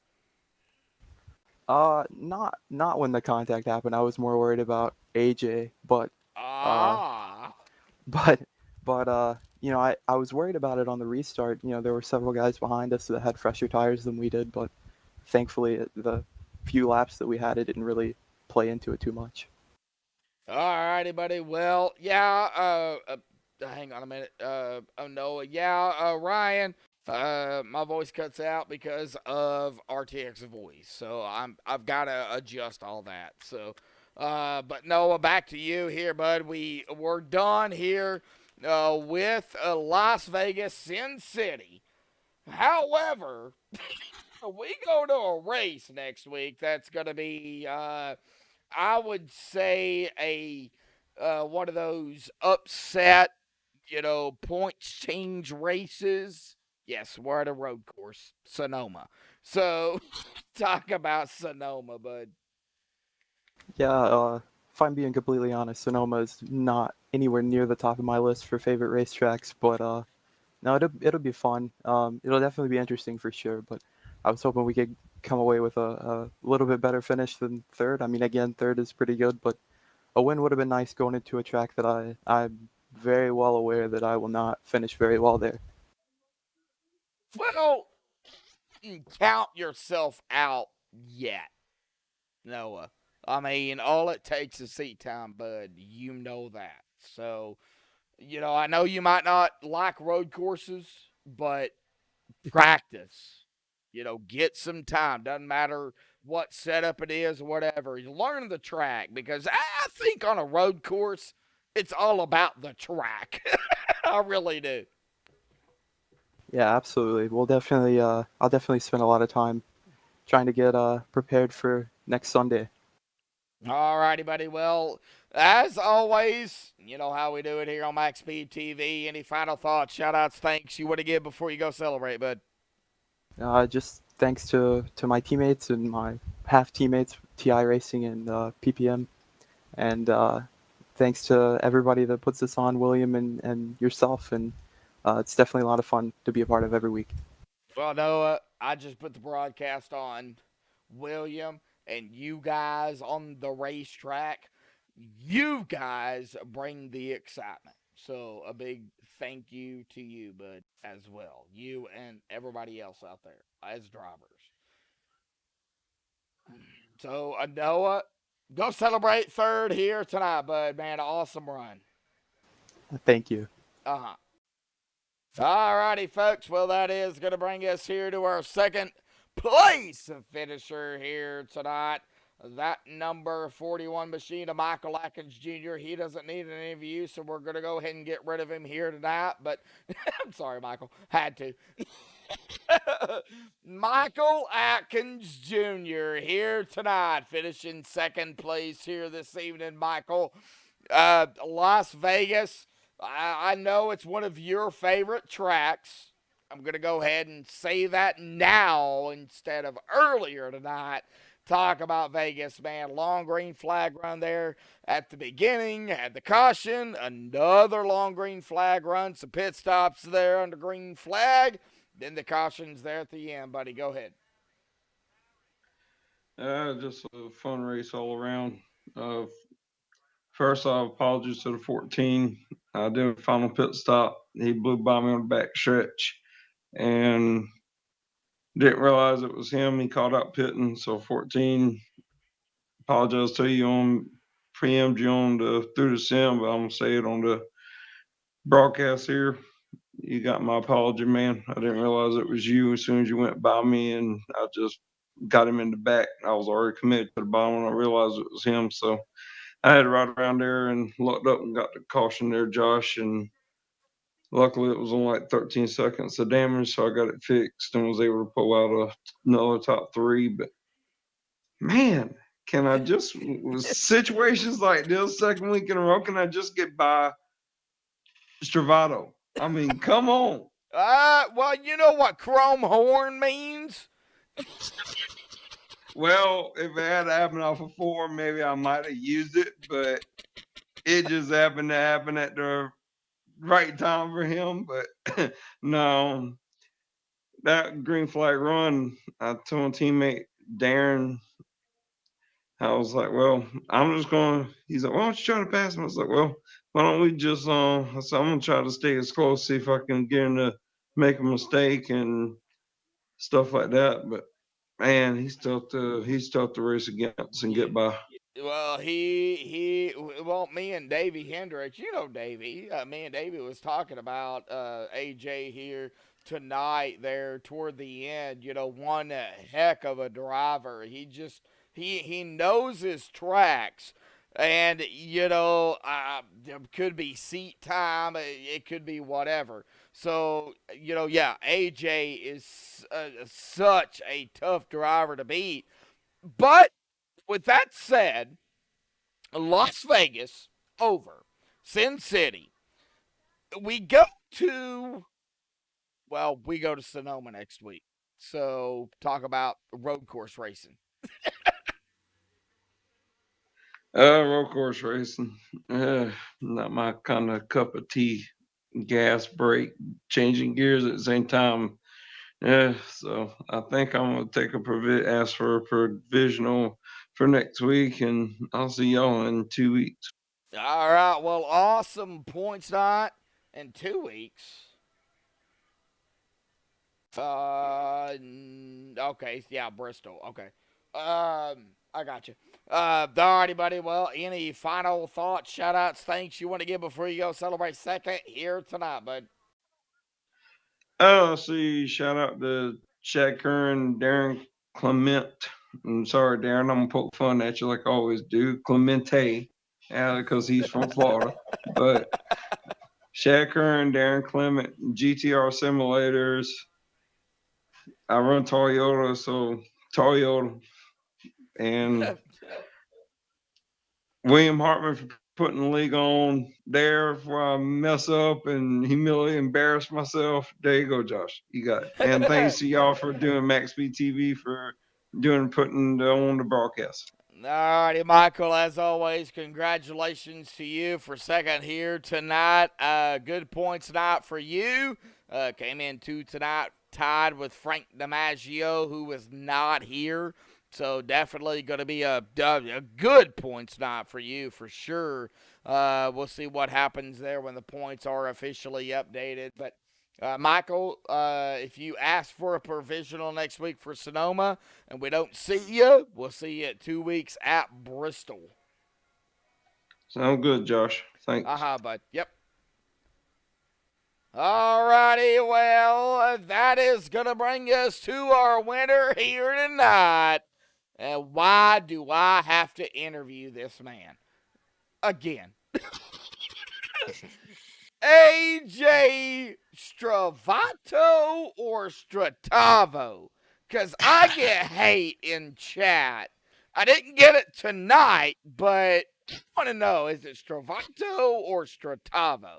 Not when the contact happened. I was more worried about AJ, but I was worried about it on the restart. There were several guys behind us that had fresher tires than we did, but thankfully the few laps that we had, it didn't really play into it too much. All righty, buddy. Well, yeah. Hang on a minute. Oh no. Yeah. Ryan. My voice cuts out because of RTX voice, so I've got to adjust all that. So, but Noah, back to you here, bud. We're done here with Las Vegas, Sin City. However, we go to a race next week. That's going to be, I would say, a one of those upset, points change races. Yes, we're at a road course, Sonoma. So, talk about Sonoma, bud. Yeah, if I'm being completely honest, Sonoma is not anywhere near the top of my list for favorite racetracks, but no, it'll be fun. It'll definitely be interesting for sure, but I was hoping we could come away with a little bit better finish than third. I mean, again, third is pretty good, but a win would have been nice going into a track that I'm very well aware that I will not finish very well there. Well, count yourself out yet, Noah. I mean, all it takes is seat time, bud. You know that. So, I know you might not like road courses, but practice. Get some time. Doesn't matter what setup it is or whatever. You learn the track because I think on a road course, it's all about the track. I really do. Yeah, absolutely. We'll definitely, I'll definitely spend a lot of time trying to get prepared for next Sunday. All righty, buddy. Well, as always, you know how we do it here on MaxSpeedTV. Any final thoughts, shout outs, thanks you want to give before you go celebrate, bud? Just thanks to my teammates and my half teammates, TI Racing and PPM, and thanks to everybody that puts this on, William and yourself. And it's definitely a lot of fun to be a part of every week. Well, Noah, I just put the broadcast on. William and you guys on the racetrack, you guys bring the excitement. So a big thank you to you, bud, as well. You and everybody else out there as drivers. So, Noah, go celebrate third here tonight, bud. Man, awesome run. Thank you. Uh-huh. All righty, folks. Well, that is going to bring us here to our second place finisher here tonight. That number 41 machine of Michael Atkins Jr. He doesn't need an interview, so we're going to go ahead and get rid of him here tonight. But I'm sorry, Michael. Had to. Michael Atkins Jr. here tonight, finishing second place here this evening, Michael. Las Vegas. I know it's one of your favorite tracks. I'm going to go ahead and say that now instead of earlier tonight. Talk about Vegas, man. Long green flag run there at the beginning. Had the caution. Another long green flag run. Some pit stops there under green flag. Then the caution's there at the end, buddy. Go ahead. Just a fun race all around. First off, apologies to the 14. I did a final pit stop. He blew by me on the back stretch and didn't realize it was him. He caught out pitting. So 14, apologize to you on preempt you on through the sim, but I'm gonna say it on the broadcast here. You got my apology, man. I didn't realize it was you as soon as you went by me, and I just got him in the back. I was already committed to the bottom when I realized it was him. So I had to ride around there and looked up and got the caution there, Josh, and luckily it was only like 13 seconds of damage, so I got it fixed and was able to pull out another top three. But man, can I just with situations like this, second week in a row, can I just get by Stravato? I mean, come on. Well, you know what chrome horn means? Well, if it had happened off of 4, maybe I might have used it, but it just happened to happen at the right time for him. But no, that green flag run, I told my teammate Darren, I was like, well, I'm just going to, he's like, why don't you try to pass him? I was like, well, why don't we just, I said, I'm going to try to stay as close, see if I can get him to make a mistake and stuff like that. But man, he's tough to race against and get by. Well, me and Davey Hendricks, you know Davey. Me and Davey was talking about AJ here tonight. There toward the end, one heck of a driver. He knows his tracks, and there could be seat time. It could be whatever. So yeah, AJ is such a tough driver to beat, but with that said, Las Vegas over, Sin City. We go to we go to Sonoma next week. So talk about road course racing. Road course racing. Not my kind of cup of tea. Gas, brake, changing gears at the same time. Yeah, so I think I'm gonna ask for a provisional for next week, and I'll see y'all in 2 weeks. All right. Well, awesome points night in 2 weeks. Okay. Yeah, Bristol. Okay. I got you. Alrighty, buddy. Well, any final thoughts, shout outs, thanks you want to give before you go celebrate second here tonight, bud? Oh, see, shout out to Chad Curran, Darren Clement. I'm sorry, Darren, I'm gonna poke fun at you like I always do. Clemente, because he's from Florida. But Chad Curran, Darren Clement, GTR Simulators. I run Toyota, so Toyota. And William Hartman for putting the league on there before I mess up and humiliate, embarrass myself. There you go, Josh. You got it. And thanks to y'all for doing MaxSpeedTV for putting on the broadcast. Alrighty, Michael, as always, congratulations to you for second here tonight. Good points tonight for you. Came in tonight, tied with Frank DiMaggio, who was not here. So definitely going to be a good points night for you for sure. We'll see what happens there when the points are officially updated. But Michael, if you ask for a provisional next week for Sonoma and we don't see you, we'll see you at 2 weeks at Bristol. Sound good, Josh. Thanks. Bud. Yep. Alrighty, well, that is going to bring us to our winner here tonight. And why do I have to interview this man again? AJ Stravato or Stratavo? Because I get hate in chat. I didn't get it tonight, but I want to know, is it Stravato or Stratavo?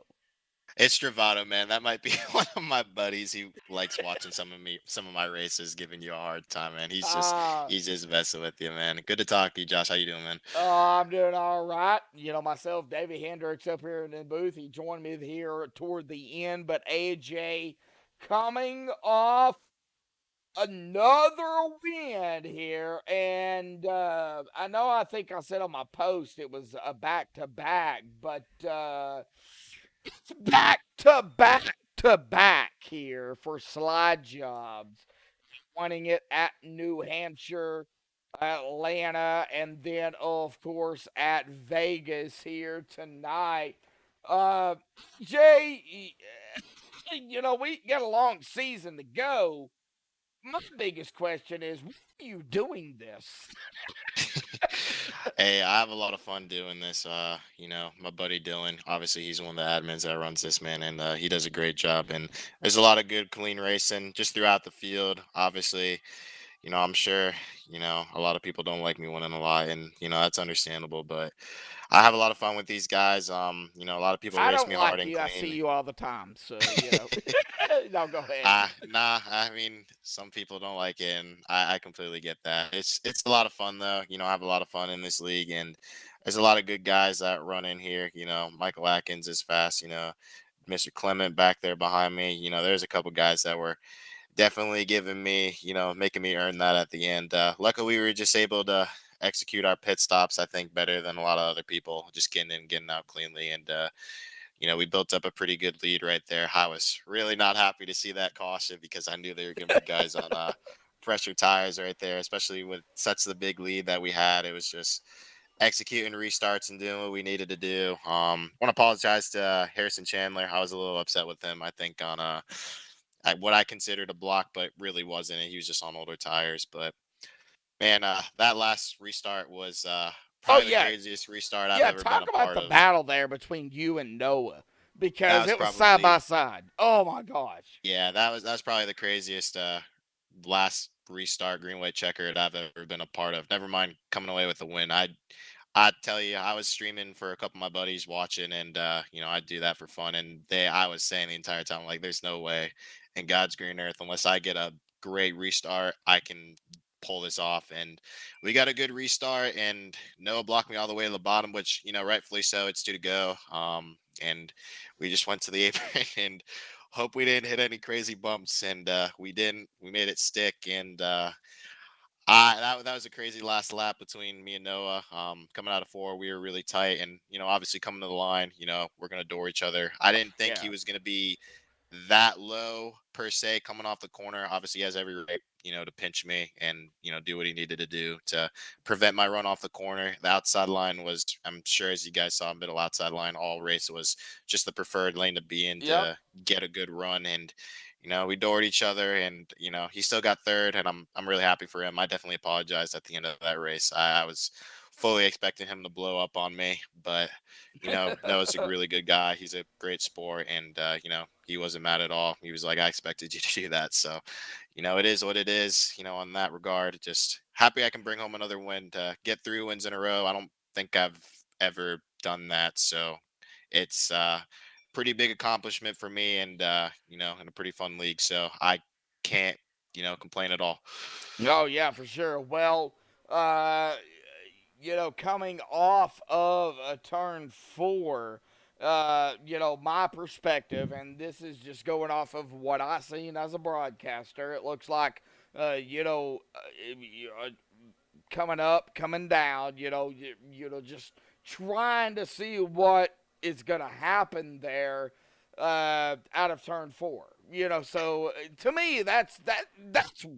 It's Stravato, man. That might be one of my buddies who likes watching some of my races, giving you a hard time, man. He's just messing with you, man. Good to talk to you, Josh. How you doing, man? I'm doing all right. Myself, Davey Hendricks up here in the booth. He joined me here toward the end, but AJ coming off another win here, and I think I said on my post it was a back-to-back, but it's back here for Slide Jobs. Winning it at New Hampshire, Atlanta, and then, of course, at Vegas here tonight. Jay, we got a long season to go. My biggest question is, why are you doing this? Hey, I have a lot of fun doing this. My buddy Dylan, obviously he's one of the admins that runs this, man, and he does a great job. And there's a lot of good, clean racing just throughout the field. Obviously, I'm sure, a lot of people don't like me winning a lot, and that's understandable. But I have a lot of fun with these guys. A lot of people I race don't me like hard and you. I see clean. you all the time, so no, go ahead. Nah, I mean, some people don't like it, and I completely get that. It's a lot of fun though. I have a lot of fun in this league, and there's a lot of good guys that run in here. Michael Atkins is fast. Mr. Clement back there behind me. There's a couple guys that were definitely giving me, making me earn that at the end. Luckily, we were just able to execute our pit stops, I think, better than a lot of other people, just getting in, getting out cleanly. And, we built up a pretty good lead right there. I was really not happy to see that caution because I knew they were going to be guys on fresher tires right there, especially with such the big lead that we had. It was just executing restarts and doing what we needed to do. Want to apologize to Harrison Chandler. I was a little upset with him. I think on what I considered a block, but really wasn't. And he was just on older tires. But man, that last restart was Oh probably the yeah, craziest restart I've yeah. ever been Talk a about part the of. battle there between you and Noah, That because was it was side by probably side. Oh my gosh. Yeah, that was probably the craziest last restart green white checkered I've ever been a part of. Never mind coming away with a win. I tell you, I was streaming for a couple of my buddies watching, and I do that for fun. And I was saying the entire time, like, there's no way in God's green earth, unless I get a great restart, I can pull this off. And we got a good restart, and Noah blocked me all the way to the bottom, which rightfully so. It's two to go. And we just went to the apron and hope we didn't hit any crazy bumps, and we didn't. We made it stick, and that was a crazy last lap between me and Noah. Coming out of four, we were really tight, and obviously coming to the line, we're gonna door each other. I didn't think he Yeah. was gonna be that low per se coming off the corner. Obviously, he has every right, to pinch me and do what he needed to do to prevent my run off the corner. The outside line was, I'm sure, as you guys saw, middle outside line all race was just the preferred lane to be in Yep. to get a good run. And we doored each other, and he still got third, and I'm really happy for him. I definitely apologized at the end of that race. I was fully expecting him to blow up on me, but Noah's a really good guy. He's a great sport, and he wasn't mad at all. He was like, I expected you to do that. So, it is what it is. On that regard, just happy I can bring home another win to get 3 wins in a row. I don't think I've ever done that, so it's pretty big accomplishment for me, and in a pretty fun league. So I can't complain at all. Oh yeah, for sure. Well, uh, coming off of a turn four, my perspective, and this is just going off of what I seen as a broadcaster. It looks like, coming up, coming down. Just trying to see what is gonna happen there out of turn four. So to me, that's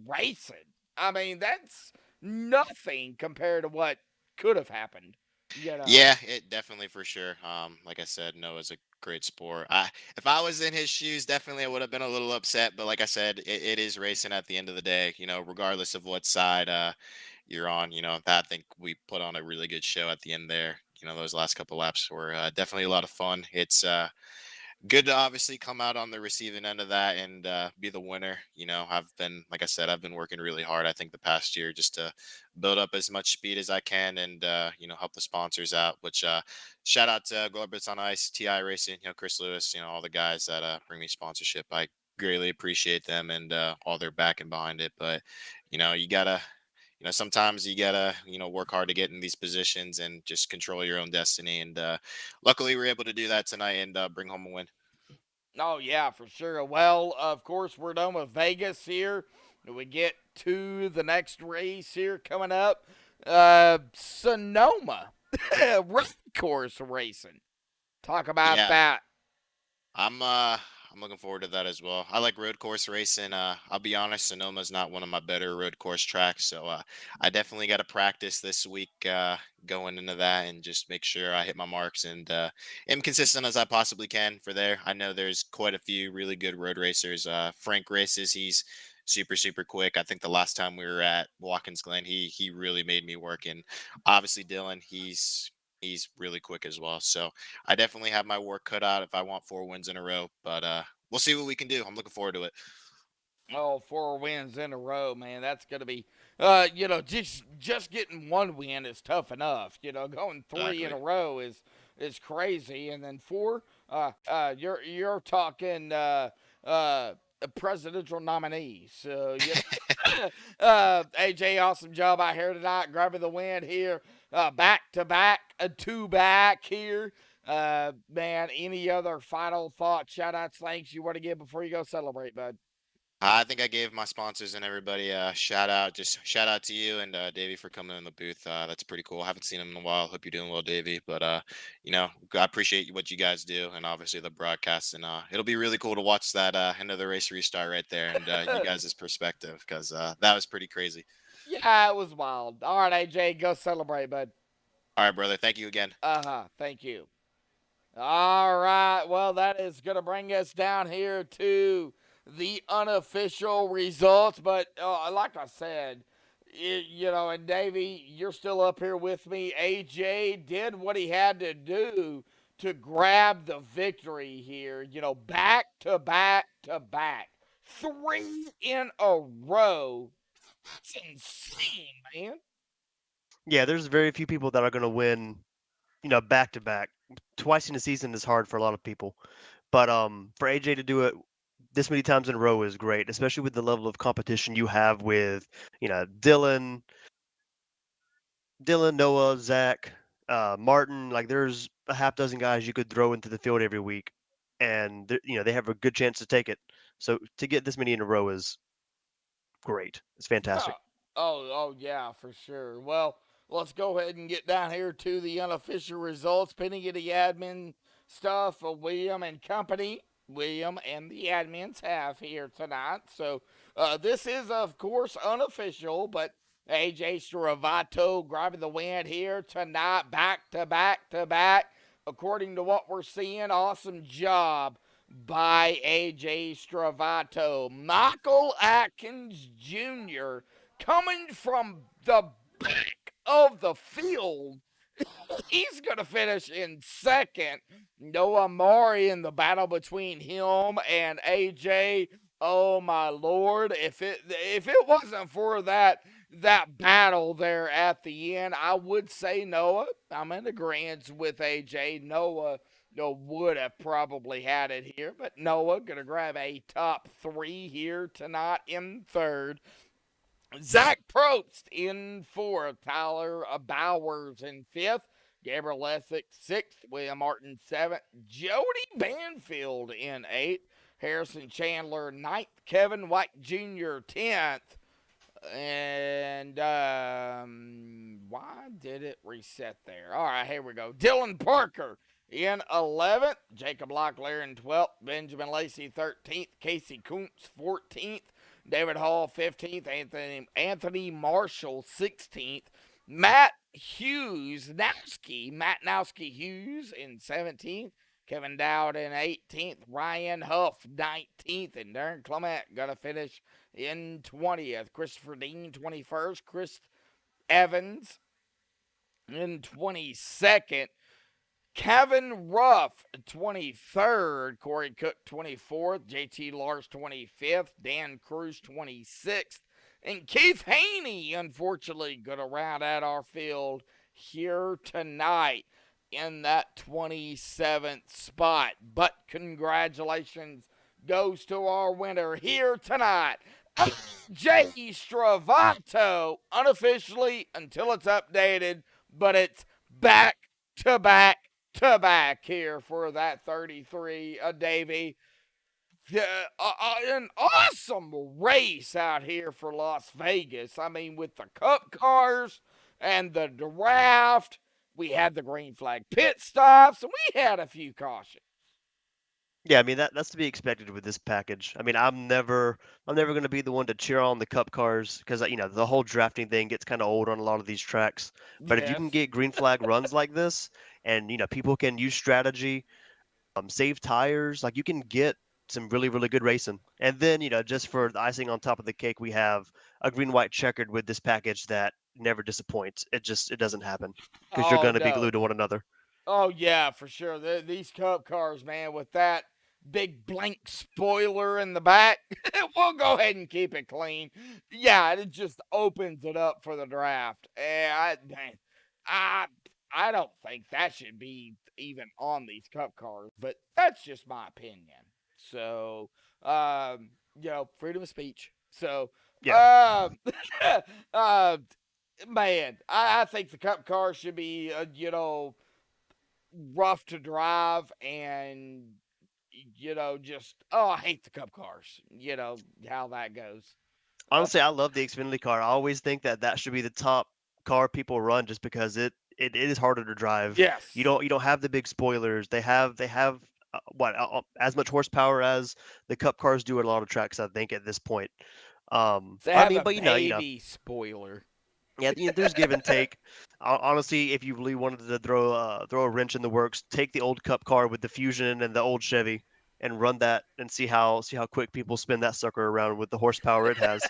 racing. I mean, that's nothing compared to what could have happened. Yeah, it definitely for sure. Like I said, Noah's a great sport. If I was in his shoes, definitely I would have been a little upset. But like I said, it is racing at the end of the day. Regardless of what side you're on. I think we put on a really good show at the end there. Those last couple laps were definitely a lot of fun. It's good to obviously come out on the receiving end of that and be the winner. Like I said, I've been working really hard. I think the past year just to build up as much speed as I can and help the sponsors out. Which shout out to Glorbits on Ice, TI Racing, Chris Lewis, all the guys that bring me sponsorship. I greatly appreciate them and all their backing behind it. But you gotta. Sometimes you gotta, work hard to get in these positions and just control your own destiny. And luckily, we were able to do that tonight and bring home a win. Oh yeah, for sure. Well, of course, we're done with Vegas here. We get to the next race here coming up. Sonoma road course racing. Talk about Yeah, that. I'm looking forward to that as well. I like road course racing. I'll be honest, Sonoma's not one of my better road course tracks, so I definitely got to practice this week going into that and just make sure I hit my marks and am consistent as I possibly can for there. I know there's quite a few really good road racers. Frank races, he's super quick. I think the last time we were at Watkins Glen, he really made me work, and obviously Dylan, he's really quick as well. So I definitely have my work cut out if I want 4 wins in a row. But we'll see what we can do. I'm looking forward to it. Oh, 4 wins in a row, man. That's gonna be, just getting one win is tough enough. Going three in Exactly. a row is crazy, and then four, you're talking a presidential nominee. So AJ, awesome job out here tonight, grabbing the win here, back to back, a two back here. Man, any other final thoughts, shout outs, thanks you want to give before you go celebrate, bud? I think I gave my sponsors and everybody a shout out. Just shout out to you and Davey for coming in the booth. That's pretty cool. I haven't seen him in a while. Hope you're doing well, Davey. But I appreciate what you guys do and obviously the broadcast. And it'll be really cool to watch that end of the race restart right there and you guys' perspective because that was pretty crazy. Yeah, it was wild. All right, AJ, go celebrate, bud. All right, brother. Thank you again. Thank you. All right. Well, that is going to bring us down here to the unofficial results. But like I said, and Davey, you're still up here with me. AJ did what he had to do to grab the victory here. Back to back to back. 3 in a row. That's insane, man. Yeah, there's very few people that are going to win, back to back. Twice in a season is hard for a lot of people. But for AJ to do it this many times in a row is great, especially with the level of competition you have with, Dylan, Noah, Zach, Martin. Like there's a half dozen guys you could throw into the field every week, and they have a good chance to take it. So to get this many in a row is great. It's fantastic. Oh, yeah, for sure. Well, let's go ahead and get down here to the unofficial results. Penny of the admin stuff of William and company. William and the admins have here tonight. So this is, of course, unofficial, but AJ Stravato grabbing the win here tonight, back to back to back. According to what we're seeing, awesome job by AJ Stravato. Michael Atkins Jr. coming from the back of the field. He's going to finish in second. Noah Maury in the battle between him and AJ. Oh my Lord! If it wasn't for that battle there at the end, I would say Noah. I'm in agreement with AJ. Noah would have probably had it here, but Noah gonna grab a top 3 here tonight in third. Zach Probst in fourth. Tyler Bowers in fifth. Gabriel Lessick sixth. William Martin seventh. Jody Banfield in eighth. Harrison Chandler ninth. Kevin White Jr. 10th. And why did it reset there? All right, here we go. Dylan Parker in 11th. Jacob Locklear in 12th. Benjamin Lacey 13th. Casey Koontz 14th. David Hall 15th. Anthony Marshall 16th. Matt Nowski Hughes in 17th. Kevin Dowd in 18th. Ryan Huff 19th. And Darren Clement going to finish in 20th. Christopher Dean 21st. Chris Evans in 22nd. Kevin Ruff 23rd. Corey Cook 24th. JT Lars 25th. Dan Cruz 26th. And Keith Haney, unfortunately, going to round out our field here tonight in that 27th spot. But congratulations goes to our winner here tonight, J. Stravato, unofficially until it's updated, but it's back to back to back here for that 33, Davey. An awesome race out here for Las Vegas. I mean, with the cup cars and the draft, we had the green flag pit stops, and we had a few cautions. Yeah, I mean that's to be expected with this package. I mean, I'm never going to be the one to cheer on the cup cars because the whole drafting thing gets kind of old on a lot of these tracks. But if you can get green flag runs like this, and people can use strategy, save tires, like you can get some really really good racing. And then just for the icing on top of the cake, we have a green white checkered with this package that never disappoints. It doesn't happen because you're going to be glued to one another. Oh yeah, for sure. These cup cars, man, with that big blank spoiler in the back, we'll go ahead and keep it clean. Yeah, it just opens it up for the draft. I don't think that should be even on these cup cars, but that's just my opinion. So, freedom of speech. So, yeah. Man, I think the cup car should be, rough to drive and, I hate the cup cars. How that goes. Honestly, I love the Xfinity car. I always think that should be the top car people run just because it is harder to drive. Yes. You don't have the big spoilers. They have as much horsepower as the cup cars do at a lot of tracks, I think, at this point. They have a baby spoiler. Yeah, there's give and take. Honestly, if you really wanted to throw a wrench in the works, take the old Cup car with the Fusion and the old Chevy and run that and see how quick people spin that sucker around with the horsepower it has.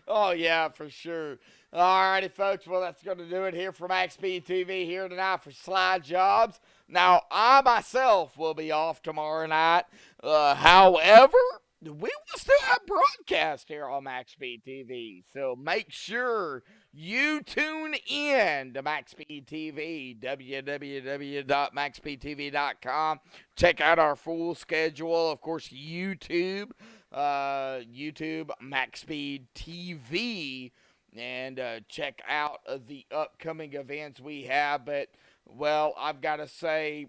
Oh, yeah, for sure. All righty, folks. Well, that's going to do it here for MaxSpeedTV here tonight for Slide Jobs. Now, I myself will be off tomorrow night. However, we will still have broadcast here on MaxSpeedTV. So make sure you tune in to MaxSpeedTV, www.maxspeedtv.com. Check out our full schedule. Of course, YouTube, MaxSpeed TV, and check out the upcoming events we have. But, well, I've got to say,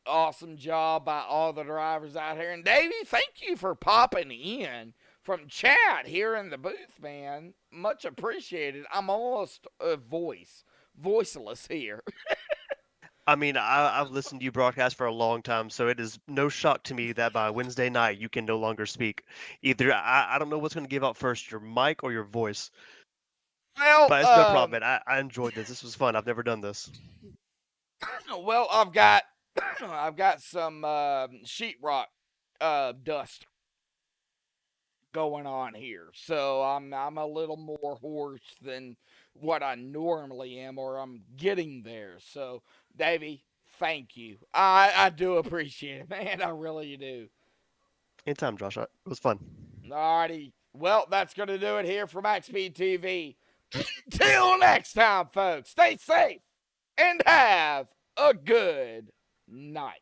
awesome job by all the drivers out here. And, Davey, thank you for popping in from chat here in the booth, man. Much appreciated. I'm almost voiceless here. I mean, I've listened to you broadcast for a long time, so it is no shock to me that by Wednesday night you can no longer speak. Either I don't know what's going to give out first, your mic or your voice. Well, But it's no problem, man. I enjoyed this. This was fun. I've never done this. well, I've got some sheetrock dust going on here, so I'm a little more hoarse than what I normally am, or I'm getting there. So, Davey, thank you. I do appreciate it, man. I really do. Anytime, Josh. It was fun. Alrighty. Well, that's going to do it here for MaxSpeed TV. Till next time, folks, stay safe and have a good night.